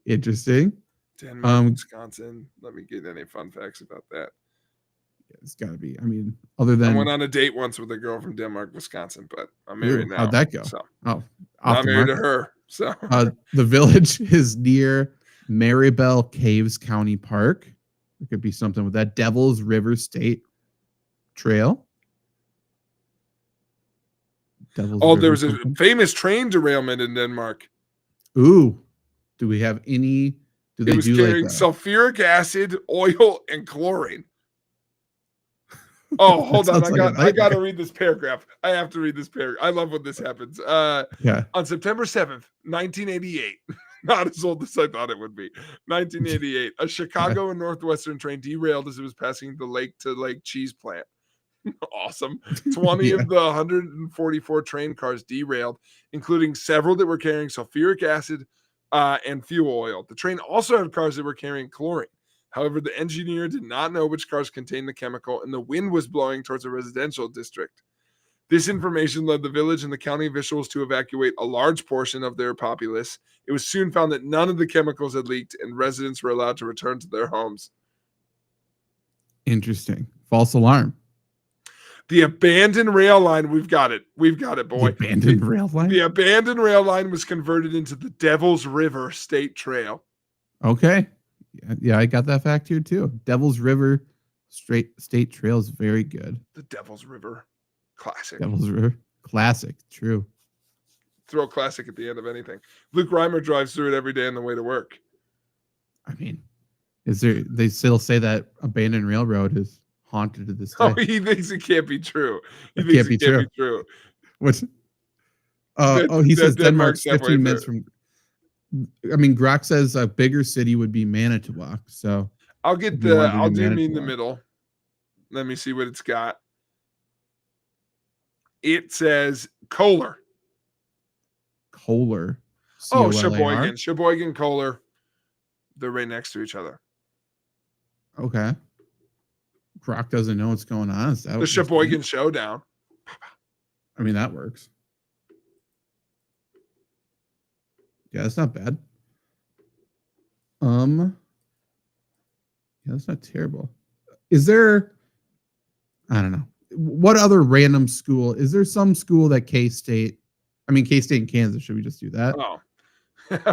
Speaker 1: Interesting.
Speaker 2: Denmark, Wisconsin. Let me get any fun facts about that.
Speaker 1: Yeah, it's got to be. I mean, other than
Speaker 2: I went on a date once with a girl from Denmark, Wisconsin, but I'm married now.
Speaker 1: How'd that go?
Speaker 2: So.
Speaker 1: I'm
Speaker 2: married to her. So
Speaker 1: the village is near Maribel Caves County Park. There could be something with that. Devil's River State Trail.
Speaker 2: There was a famous train derailment in Denmark.
Speaker 1: Ooh, do we have any?
Speaker 2: It was carrying sulfuric acid, oil, and chlorine. Oh, hold on. I got to read this paragraph. I have to read this paragraph. I love when this happens. On September 7th, 1988, not as old as I thought it would be, 1988, a Chicago and Northwestern train derailed as it was passing the Lake to Lake cheese plant. Awesome. 20 of the 144 train cars derailed, including several that were carrying sulfuric acid and fuel oil. The train also had cars that were carrying chlorine. However, the engineer did not know which cars contained the chemical, and the wind was blowing towards a residential district. This information led the village and the county officials to evacuate a large portion of their populace. It was soon found that none of the chemicals had leaked, and residents were allowed to return to their homes.
Speaker 1: Interesting. False alarm.
Speaker 2: The abandoned rail line, we've got it, boy.
Speaker 1: The abandoned rail line?
Speaker 2: The abandoned rail line was converted into the Devil's River State Trail.
Speaker 1: Okay. Yeah, I got that fact here too. Devil's River State Trail is very good.
Speaker 2: The Devil's River. Classic.
Speaker 1: Devil's River. Classic. True.
Speaker 2: Throw classic at the end of anything. Luke Reimer drives through it every day on the way to work.
Speaker 1: I mean, they still say that abandoned railroad is haunted to this day.
Speaker 2: Oh, he thinks it can't be true. He thinks it can't be true.
Speaker 1: What's he says Denmark's 15 minutes from. I mean, Grok says a bigger city would be Manitowoc. So
Speaker 2: I'll do me in the middle. Let me see what it's got. It says Kohler.
Speaker 1: Kohler.
Speaker 2: Oh, Sheboygan, Kohler. They're right next to each other.
Speaker 1: Okay. Grok doesn't know what's going on.
Speaker 2: The Sheboygan Showdown.
Speaker 1: I mean, that works. Yeah, that's not bad. Yeah, that's not terrible. Is there, I don't know, what other random school, is there some school that K-State and Kansas, should we just do that?
Speaker 2: Oh.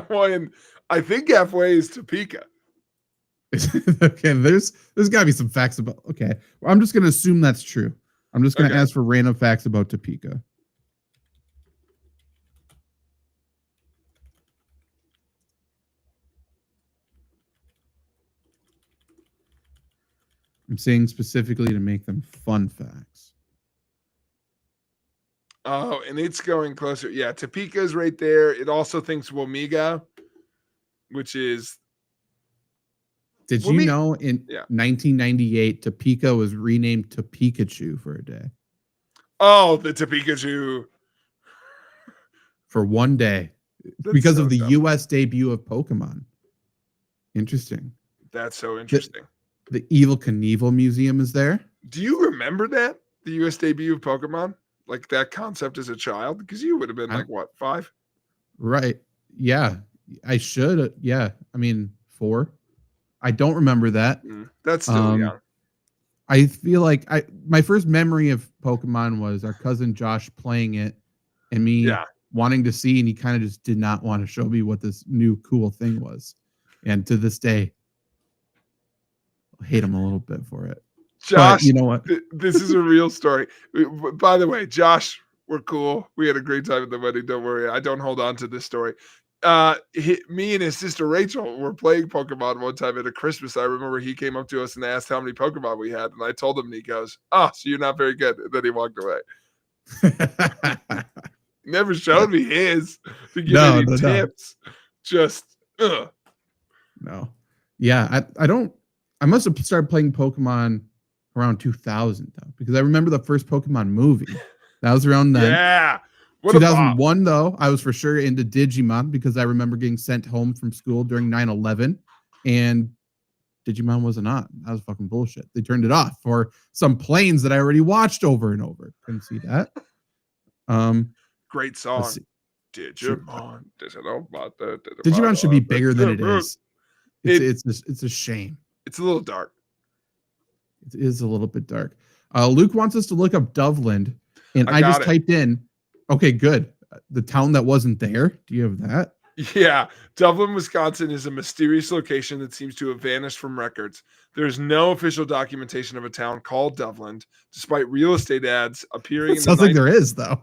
Speaker 2: Well, and I think halfway is Topeka.
Speaker 1: Okay, there's got to be some facts about, okay. Well, I'm just going to assume that's true. I'm just going to ask for random facts about Topeka. I'm saying specifically to make them fun facts.
Speaker 2: Oh, and it's going closer. Yeah, Topeka's right there. It also thinks Wamega, which is
Speaker 1: Did you know in 1998, Topeka was renamed to Pikachu for a day?
Speaker 2: Oh, the Pikachu.
Speaker 1: For one day. Because of the U.S. debut of Pokemon. Interesting.
Speaker 2: That's so interesting.
Speaker 1: The Evel Knievel Museum is there.
Speaker 2: Do you remember that? The U.S. debut of Pokemon? Like that concept as a child? Because you would have been 5?
Speaker 1: Right. Yeah. I should. Yeah. I mean, 4. I don't remember that.
Speaker 2: That's still young.
Speaker 1: I feel like my first memory of Pokemon was our cousin Josh playing it and me wanting to see, and he kind of just did not want to show me what this new cool thing was. And to this day, I hate him a little bit for it.
Speaker 2: Josh,
Speaker 1: but you know what?
Speaker 2: This is a real story. By the way, Josh, we're cool. We had a great time at the wedding. Don't worry. I don't hold on to this story. Me and his sister Rachel were playing Pokemon one time at a Christmas. I remember he came up to us and asked how many Pokemon we had, and I told him, and he goes, "Oh, so you're not very good." And then he walked away. Never showed me his to give any tips. Just
Speaker 1: no. Yeah, I must have started playing Pokemon around 2000 though, because I remember the first Pokemon movie. That was around then.
Speaker 2: Yeah.
Speaker 1: 2001 though, I was for sure into Digimon because I remember getting sent home from school during 9/11 and Digimon wasn't on. That was fucking bullshit. They turned it off for some planes that I already watched over and over. Couldn't see that.
Speaker 2: Great song. Digimon.
Speaker 1: Digimon should be bigger than it is. It's a shame.
Speaker 2: It's a little dark.
Speaker 1: It is a little bit dark. Luke wants us to look up Dovland, and I just typed in. Okay, good. The town that wasn't there. Do you have that?
Speaker 2: Yeah. Dublin, Wisconsin is a mysterious location that seems to have vanished from records. There's no official documentation of a town called Dublin, despite real estate ads appearing.
Speaker 1: Sounds like there is, though.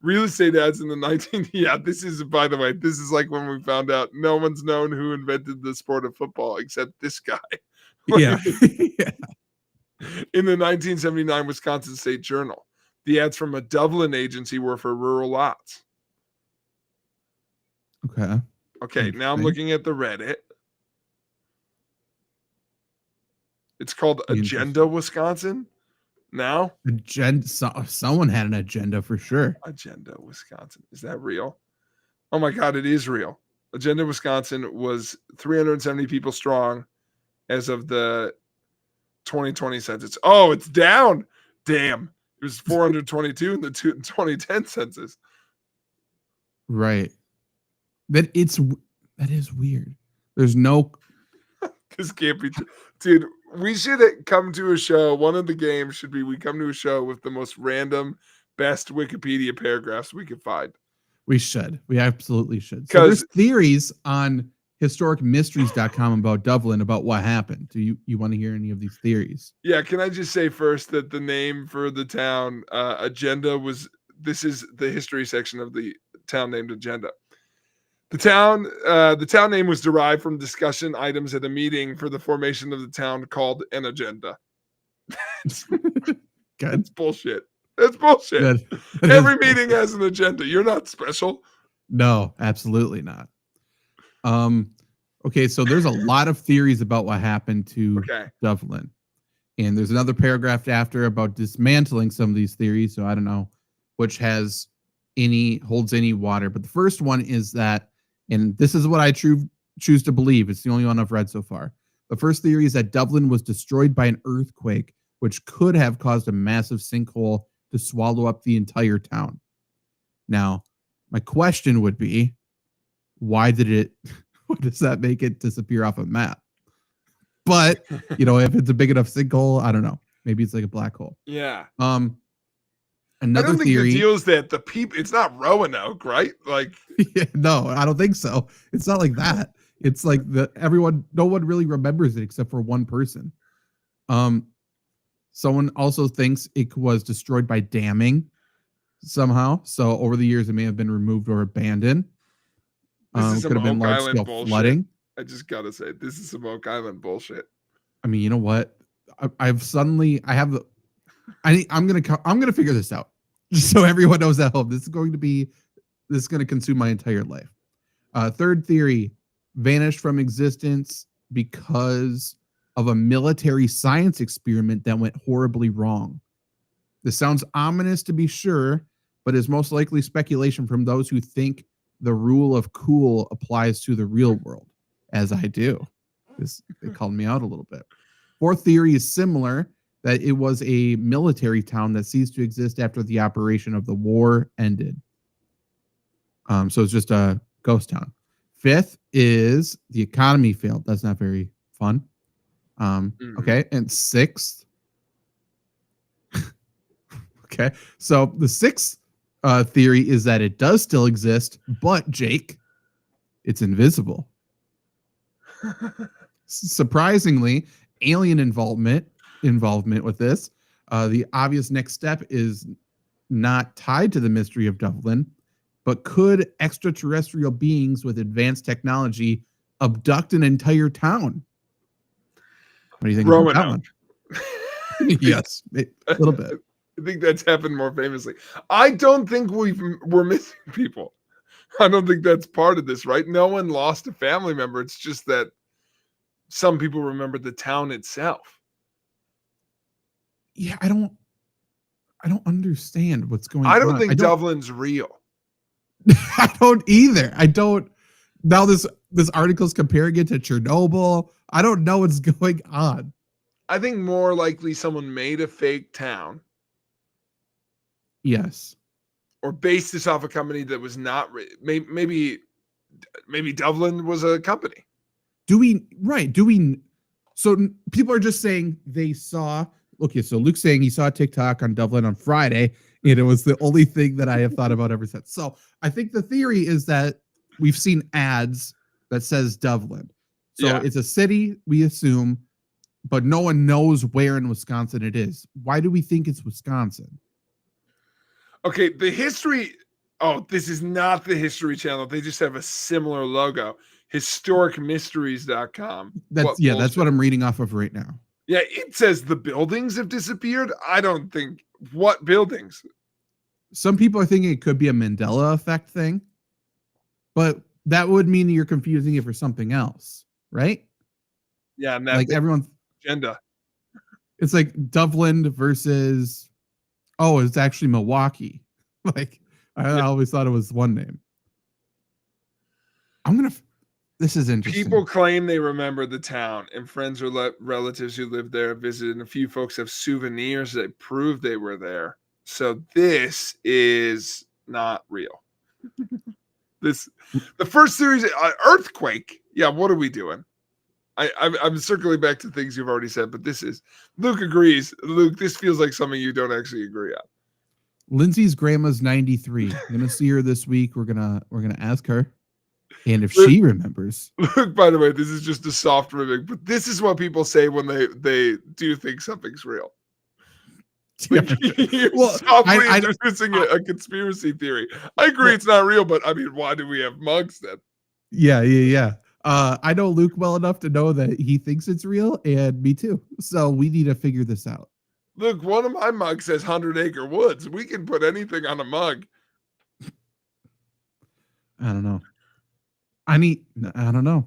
Speaker 2: Real estate ads in the 19. Yeah, this is, by the way, this is like when we found out no one's known who invented the sport of football except this guy.
Speaker 1: Yeah.
Speaker 2: In the 1979 Wisconsin State Journal. The ads from a Dublin agency were for rural lots. Okay, now I'm looking at the Reddit. It's called Agenda Wisconsin. Now?
Speaker 1: Someone had an agenda for sure.
Speaker 2: Agenda Wisconsin. Is that real? Oh my God, it is real. Agenda Wisconsin was 370 people strong as of the 2020 census. Oh, it's down. Damn. It was 422 in the 2010 census.
Speaker 1: Right. That is weird. There's no.
Speaker 2: This can't be true. Dude, we should come to a show. One of the games should be we come to a show with the most random, best Wikipedia paragraphs we could find.
Speaker 1: We should. We absolutely should. So there's theories on historicmysteries.com about Dublin about what happened. Do you want to hear any of these theories?
Speaker 2: Yeah, can I just say first that the name for the town Agenda this is the history section of the town named Agenda. The town name was derived from discussion items at a meeting for the formation of the town called an agenda. That's bullshit. That's bullshit. Every meeting has an agenda. You're not special.
Speaker 1: No, absolutely not. Okay, so there's a lot of theories about what happened to Dublin. And there's another paragraph after about dismantling some of these theories. So I don't know which holds any water. But the first one is that, and this is what I choose to believe. It's the only one I've read so far. The first theory is that Dublin was destroyed by an earthquake, which could have caused a massive sinkhole to swallow up the entire town. Now, my question would be, why does that make it disappear off a map? But, if it's a big enough sinkhole, I don't know. Maybe it's like a black hole.
Speaker 2: Yeah.
Speaker 1: Another
Speaker 2: I don't think
Speaker 1: theory,
Speaker 2: the deal is that the people, it's not Roanoke, right? Like,
Speaker 1: no, I don't think so. It's not like that. It's like no one really remembers it except for one person. Someone also thinks it was destroyed by damming somehow. So over the years, it may have been removed or abandoned.
Speaker 2: This is
Speaker 1: could have been large scale flooding.
Speaker 2: I just gotta say, this is some Oak Island bullshit.
Speaker 1: I mean, you know what? I'm gonna figure this out just so everyone knows at home. This is going to consume my entire life. Third theory: vanished from existence because of a military science experiment that went horribly wrong. This sounds ominous to be sure, but is most likely speculation from those who think the rule of cool applies to the real world, as I do. They called me out a little bit. Fourth theory is similar, that it was a military town that ceased to exist after the operation of the war ended. So it's just a ghost town. Fifth is the economy failed. That's not very fun. Okay. And sixth. Okay. So the sixth theory is that it does still exist, but Jake, it's invisible. Surprisingly, alien involvement with this. The obvious next step is not tied to the mystery of Dublin, but could extraterrestrial beings with advanced technology abduct an entire town? What do you think about that one? Yes, a little bit.
Speaker 2: I think that's happened more famously. I don't think we're missing people. I don't think that's part of this, right? No one lost a family member. It's just that some people remember the town itself.
Speaker 1: Yeah, I don't understand what's going on.
Speaker 2: I don't think Dublin's real.
Speaker 1: I don't either. I don't. Now this article's comparing it to Chernobyl. I don't know what's going on.
Speaker 2: I think more likely someone made a fake town.
Speaker 1: Yes.
Speaker 2: Or based this off a company that was not maybe Dublin was a company. So people are just saying they saw. Okay, so Luke's saying he saw TikTok on Dublin on Friday, and it was the only thing that I have thought about ever since. So I think the theory is that we've seen ads that says Dublin. So It's a city, we assume, but no one knows where in Wisconsin it is. Why do we think it's Wisconsin? Okay, the history. Oh, this is not the History Channel. They just have a similar logo. Historicmysteries.com.
Speaker 1: That's what I'm reading off of right now.
Speaker 2: Yeah, it says the buildings have disappeared. I don't think. What buildings?
Speaker 1: Some people are thinking it could be a Mandela effect thing, but that would mean you're confusing it for something else, right?
Speaker 2: Yeah, and
Speaker 1: like everyone's
Speaker 2: agenda.
Speaker 1: It's like Dublin versus. Oh, it's actually Milwaukee. Like I always thought it was one name. This is interesting.
Speaker 2: People claim they remember the town, and friends or relatives who live there visited, and a few folks have souvenirs that prove they were there. So this is not real. The first series, earthquake. Yeah, what are we doing? I'm circling back to things you've already said, but Luke agrees. Luke, this feels like something you don't actually agree on.
Speaker 1: Lindsay's grandma's 93. I'm gonna see her this week. We're gonna ask her. And if she remembers.
Speaker 2: Look, by the way, this is just a soft ribbing, but this is what people say when they do think something's real. Like, you're softly introducing a conspiracy theory. I agree it's not real, but I mean, why do we have mugs then?
Speaker 1: Yeah. I know Luke well enough to know that he thinks it's real, and me too. So we need to figure this out.
Speaker 2: Look, one of my mugs says 100 Acre Woods. We can put anything on a mug.
Speaker 1: I don't know. I don't know.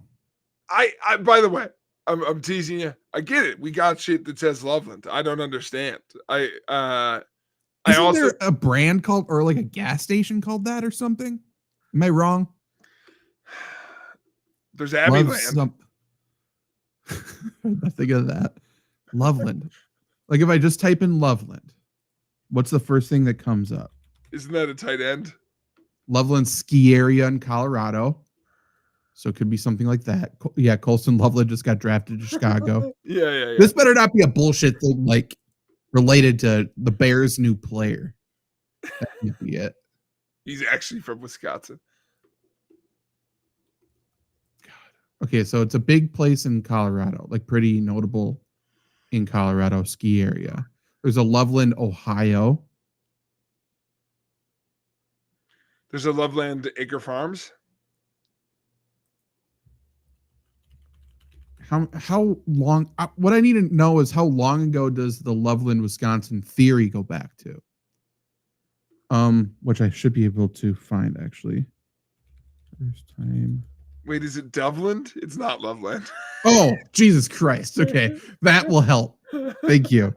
Speaker 2: I by the way, I'm teasing you. I get it. We got shit that says Loveland. I don't understand. Isn't
Speaker 1: there a brand called, or like a gas station called that or something? Am I wrong?
Speaker 2: There's Abbeyland.
Speaker 1: I'm thinking of that. Loveland. Like if I just type in Loveland, what's the first thing that comes up?
Speaker 2: Isn't that a tight end?
Speaker 1: Loveland ski area in Colorado. So it could be something like that. Yeah, Colson Loveland just got drafted to Chicago.
Speaker 2: Yeah.
Speaker 1: This better not be a bullshit thing like related to the Bears' new player. That can't be it.
Speaker 2: He's actually from Wisconsin.
Speaker 1: God. Okay, so it's a big place in Colorado, like pretty notable in Colorado ski area. There's a Loveland, Ohio.
Speaker 2: There's a Loveland Acre Farms.
Speaker 1: How long? What I need to know is how long ago does the Loveland, Wisconsin theory go back to? Which I should be able to find actually. First time.
Speaker 2: Wait, is it Dublin? It's not Loveland.
Speaker 1: Oh, Jesus Christ. Okay. That will help. Thank you.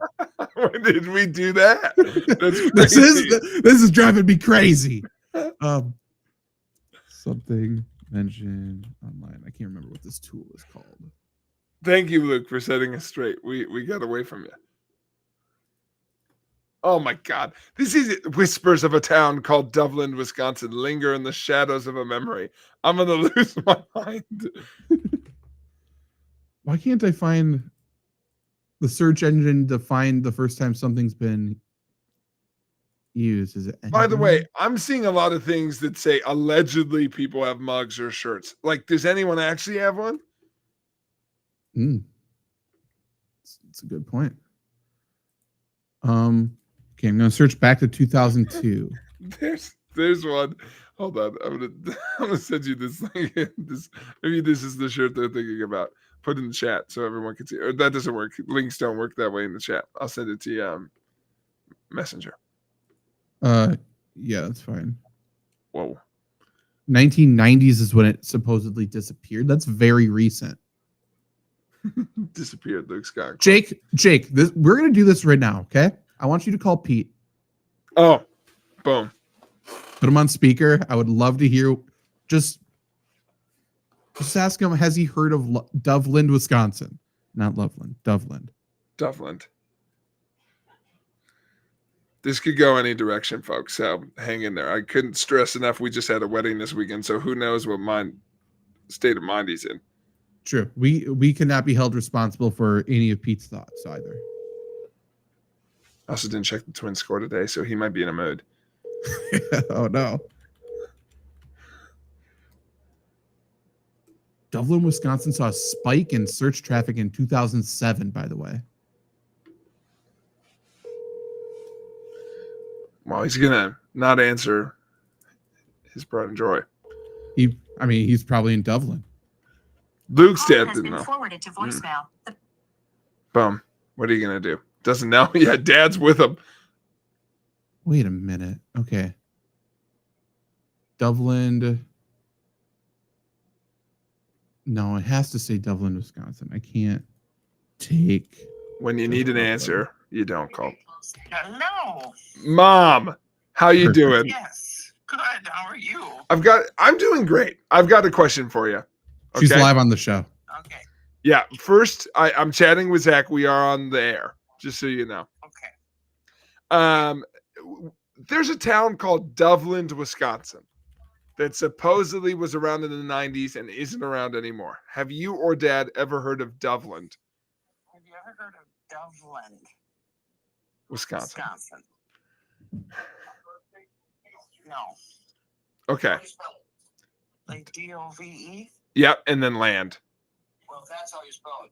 Speaker 2: When did we do that? That's
Speaker 1: this is driving me crazy. Something mentioned online. I can't remember what this tool is called.
Speaker 2: Thank you, Luke, for setting us straight. We got away from you. Oh my God. This is it. Whispers of a town called Dublin, Wisconsin linger in the shadows of a memory. I'm going to lose my mind.
Speaker 1: Why can't I find the search engine to find the first time something's been used? Is it?
Speaker 2: By the way, I'm seeing a lot of things that say allegedly people have mugs or shirts. Like, does anyone actually have one?
Speaker 1: It's a good point. Okay, I'm gonna search back to 2002.
Speaker 2: There's one. Hold on, I'm gonna send you this thing. Maybe this is the shirt they're thinking about. Put in the chat so everyone can see. Or that doesn't work. Links don't work that way in the chat. I'll send it to you. Messenger.
Speaker 1: Yeah, that's fine.
Speaker 2: Whoa.
Speaker 1: 1990s is when it supposedly disappeared. That's very recent.
Speaker 2: Disappeared, Luke Scott.
Speaker 1: Jake, we're gonna do this right now, okay? I want you to call Pete.
Speaker 2: Oh, boom.
Speaker 1: Put him on speaker. I would love to hear. Just ask him, has he heard of Dublin, Wisconsin? Not Loveland, Dublin.
Speaker 2: This could go any direction, folks. So hang in there. I couldn't stress enough. We just had a wedding this weekend, so who knows what state of mind he's in.
Speaker 1: True. We cannot be held responsible for any of Pete's thoughts either.
Speaker 2: I also didn't check the Twins score today, so he might be in a mood.
Speaker 1: Oh, no. Dublin, Wisconsin saw a spike in search traffic in 2007, by the way.
Speaker 2: Well, he's going to not answer his pride and joy.
Speaker 1: He's probably in Dublin.
Speaker 2: Luke's dad didn't know.
Speaker 3: Forwarded to voicemail.
Speaker 2: Boom. What are you going to do? Doesn't know. Yeah, dad's with him.
Speaker 1: Wait a minute. Okay. Dublin. No, it has to say Dublin, Wisconsin. I can't take.
Speaker 2: When you need an answer, you don't call.
Speaker 3: Hello.
Speaker 2: Mom, how you doing?
Speaker 3: Yes. Good. How are you?
Speaker 2: I'm doing great. I've got a question for you. Okay?
Speaker 1: She's live on the show.
Speaker 3: Okay.
Speaker 2: Yeah. First, I'm chatting with Zach. We are on the air, just so you know.
Speaker 3: Okay.
Speaker 2: There's a town called Dublin, Wisconsin that supposedly was around in the 90s and isn't around anymore. Have you or Dad ever heard of Dublin?
Speaker 3: Have you ever heard of Dublin,
Speaker 2: Wisconsin?
Speaker 3: No.
Speaker 2: Okay.
Speaker 3: Like DOVE?
Speaker 2: Yep, and then land.
Speaker 3: Well, that's how you spell it.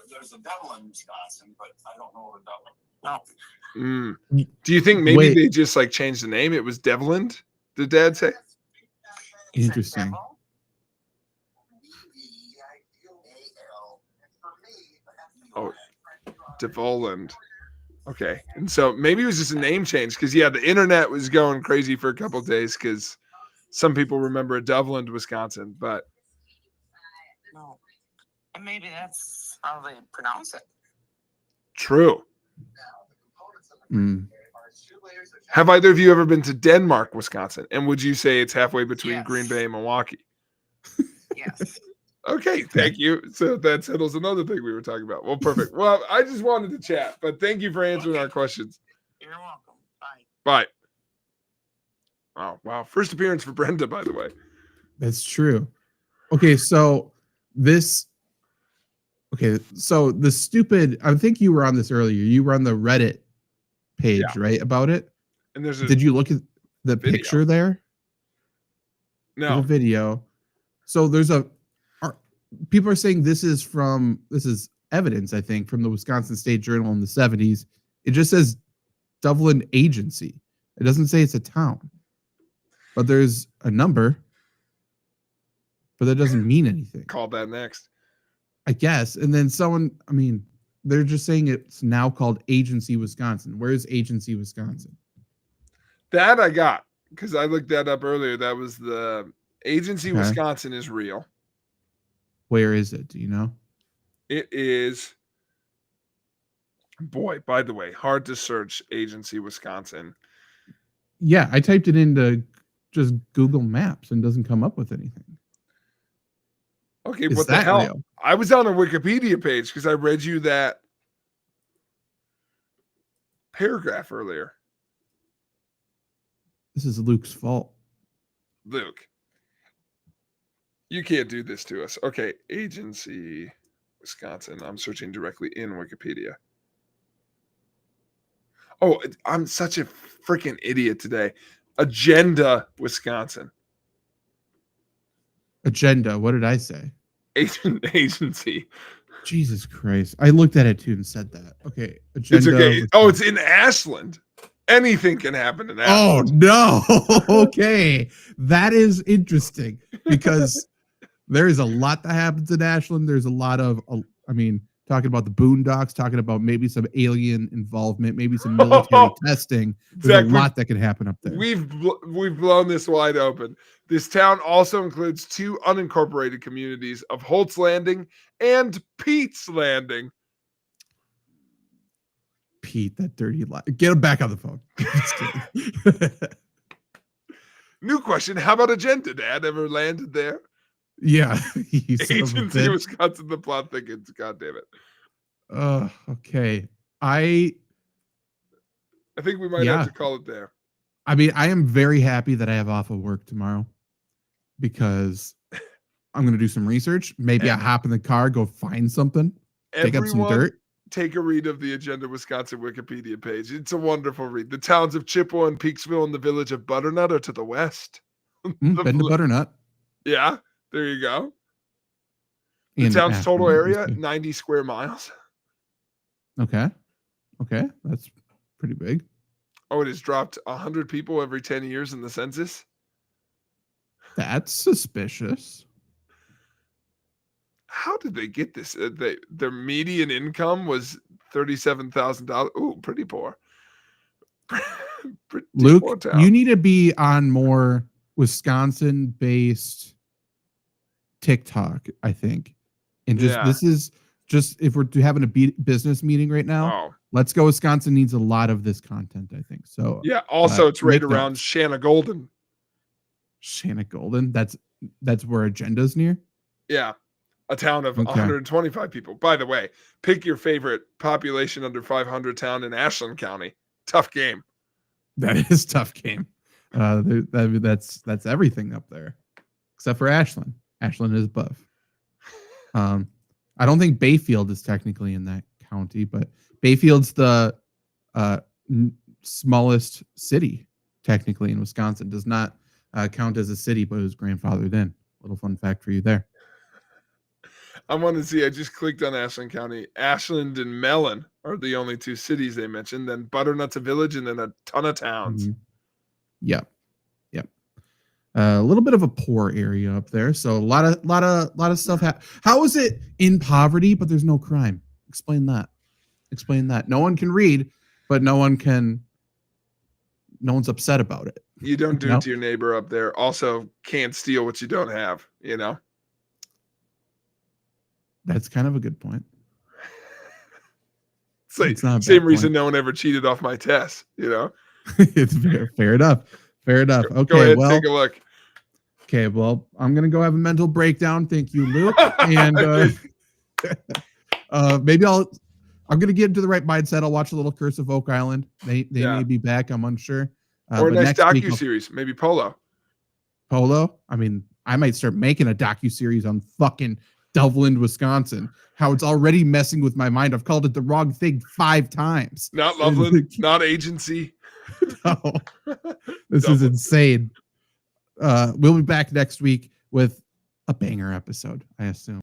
Speaker 3: There's a Dublin, Wisconsin, but I don't know where Dublin. No.
Speaker 2: Do you think maybe they just like changed the name? It was Devlin? Did Dad say?
Speaker 1: Interesting.
Speaker 2: Oh, Devoland. Okay. And so maybe it was just a name change because, yeah, the internet was going crazy for a couple of days because some people remember Dublin, Wisconsin, but.
Speaker 3: No. And maybe that's how they pronounce it.
Speaker 2: True.
Speaker 1: Mm.
Speaker 2: Have either of you ever been to Denmark, Wisconsin? And would you say it's halfway between Green Bay and Milwaukee?
Speaker 3: Yes.
Speaker 2: Okay, thank you. So that settles another thing we were talking about. Well, perfect. Well, I just wanted to chat, but thank you for answering our questions.
Speaker 3: You're welcome.
Speaker 2: Bye. Oh, wow. First appearance for Brenda, by the way.
Speaker 1: That's true. Okay, so the stupid, I think you were on this earlier. You were on the Reddit page, right, about it?
Speaker 2: And
Speaker 1: did you look at the picture there?
Speaker 2: No.
Speaker 1: The video. So people are saying this is evidence, I think, from the Wisconsin State Journal in the 70s. It just says Dublin Agency. It doesn't say it's a town. But there's a number. But that doesn't mean anything.
Speaker 2: Call that next.
Speaker 1: I guess. And then they're just saying it's now called Agency, Wisconsin. Where is Agency, Wisconsin?
Speaker 2: That I got because I looked that up earlier. That was the Agency, Wisconsin is real.
Speaker 1: Where is it? Do you know?
Speaker 2: It is, boy, by the way, hard to search agency Wisconsin.
Speaker 1: Yeah, I typed it into just Google Maps and doesn't come up with anything.
Speaker 2: Okay,
Speaker 1: Is
Speaker 2: what the
Speaker 1: that
Speaker 2: hell?
Speaker 1: real?
Speaker 2: I was on a Wikipedia page because I read you that paragraph earlier.
Speaker 1: This is Luke's fault.
Speaker 2: Luke, you can't do this to us. Okay, agency Wisconsin. I'm searching directly in Wikipedia. Oh, I'm such a freaking idiot today. Agenda Wisconsin.
Speaker 1: Agenda. What did I say?
Speaker 2: Agency.
Speaker 1: Jesus Christ. I looked at it too and said that. Okay. Agenda.
Speaker 2: It's okay. Oh, it's in Ashland. Anything can happen in Ashland.
Speaker 1: Oh, no. Okay. That is interesting because there is a lot that happens in Ashland. There's a lot of, talking about the Boondocks, talking about maybe some alien involvement, maybe some military testing. There's a lot that can happen up there.
Speaker 2: We've blown this wide open. This town also includes 2 unincorporated communities of Holt's Landing and Pete's Landing.
Speaker 1: Pete, that dirty lie. Get him back on the phone. Just kidding.
Speaker 2: New question. How about Agenda, Dad? Ever landed there?
Speaker 1: Yeah.
Speaker 2: Agency Wisconsin, the plot thickens. God damn it.
Speaker 1: Okay. I
Speaker 2: think we might have to call it there.
Speaker 1: I mean, I am very happy that I have off of work tomorrow because I'm going to do some research. Maybe I hop in the car, go find something, pick up some dirt.
Speaker 2: Take a read of the Agenda Wisconsin Wikipedia page. It's a wonderful read. The towns of Chippewa and Peaksville and the village of Butternut are to the west.
Speaker 1: Been to Butternut.
Speaker 2: Yeah, there you go. The town's total area, 90 square miles.
Speaker 1: Okay. That's pretty big.
Speaker 2: Oh, it has dropped 100 people every 10 years in the census.
Speaker 1: That's suspicious.
Speaker 2: How did they get this? Their median income was $37,000. Ooh, pretty poor. Pretty
Speaker 1: Luke,
Speaker 2: poor town.
Speaker 1: You need to be on more Wisconsin-based TikTok, I think. And this is just if we're having a business meeting right now. Let's Go Wisconsin needs a lot of this content, I think. So
Speaker 2: yeah. Also, it's right around Shanna Golden.
Speaker 1: Shanna Golden. That's where Agenda's near.
Speaker 2: Yeah, a town of 125 people. By the way, pick your favorite population under 500 town in Ashland County. Tough game.
Speaker 1: That is tough game. That's everything up there, except for Ashland. Ashland is above. I don't think Bayfield is technically in that county, but Bayfield's the smallest city technically in Wisconsin. Does not count as a city, but it was grandfathered in. Little fun fact for you there.
Speaker 2: I want to see. I just clicked on Ashland County. Ashland and Mellon are the only 2 cities they mentioned. Then Butternut's a village, and then a ton of towns.
Speaker 1: Mm-hmm. Yep. A little bit of a poor area up there, so a lot of stuff. How is it in poverty, but there's no crime? Explain that. No one can read, but no one's upset about it.
Speaker 2: You don't do it to your neighbor up there. Also, can't steal what you don't have. You know.
Speaker 1: That's kind of a good point.
Speaker 2: It's not same reason no one ever cheated off my test. You know.
Speaker 1: It's fair enough. Okay,
Speaker 2: go ahead, take a look.
Speaker 1: Okay, well, I'm gonna go have a mental breakdown. Thank you, Luke. And maybe I'm gonna get into the right mindset. I'll watch a little Curse of Oak Island. They may be back. I'm unsure.
Speaker 2: Or a nice docu-series, maybe Polo.
Speaker 1: I mean, I might start making a docu-series on fucking Dublin, Wisconsin. How it's already messing with my mind. I've called it the wrong thing 5 times.
Speaker 2: Not Loveland, not agency.
Speaker 1: No, this is insane. We'll be back next week with a banger episode, I assume.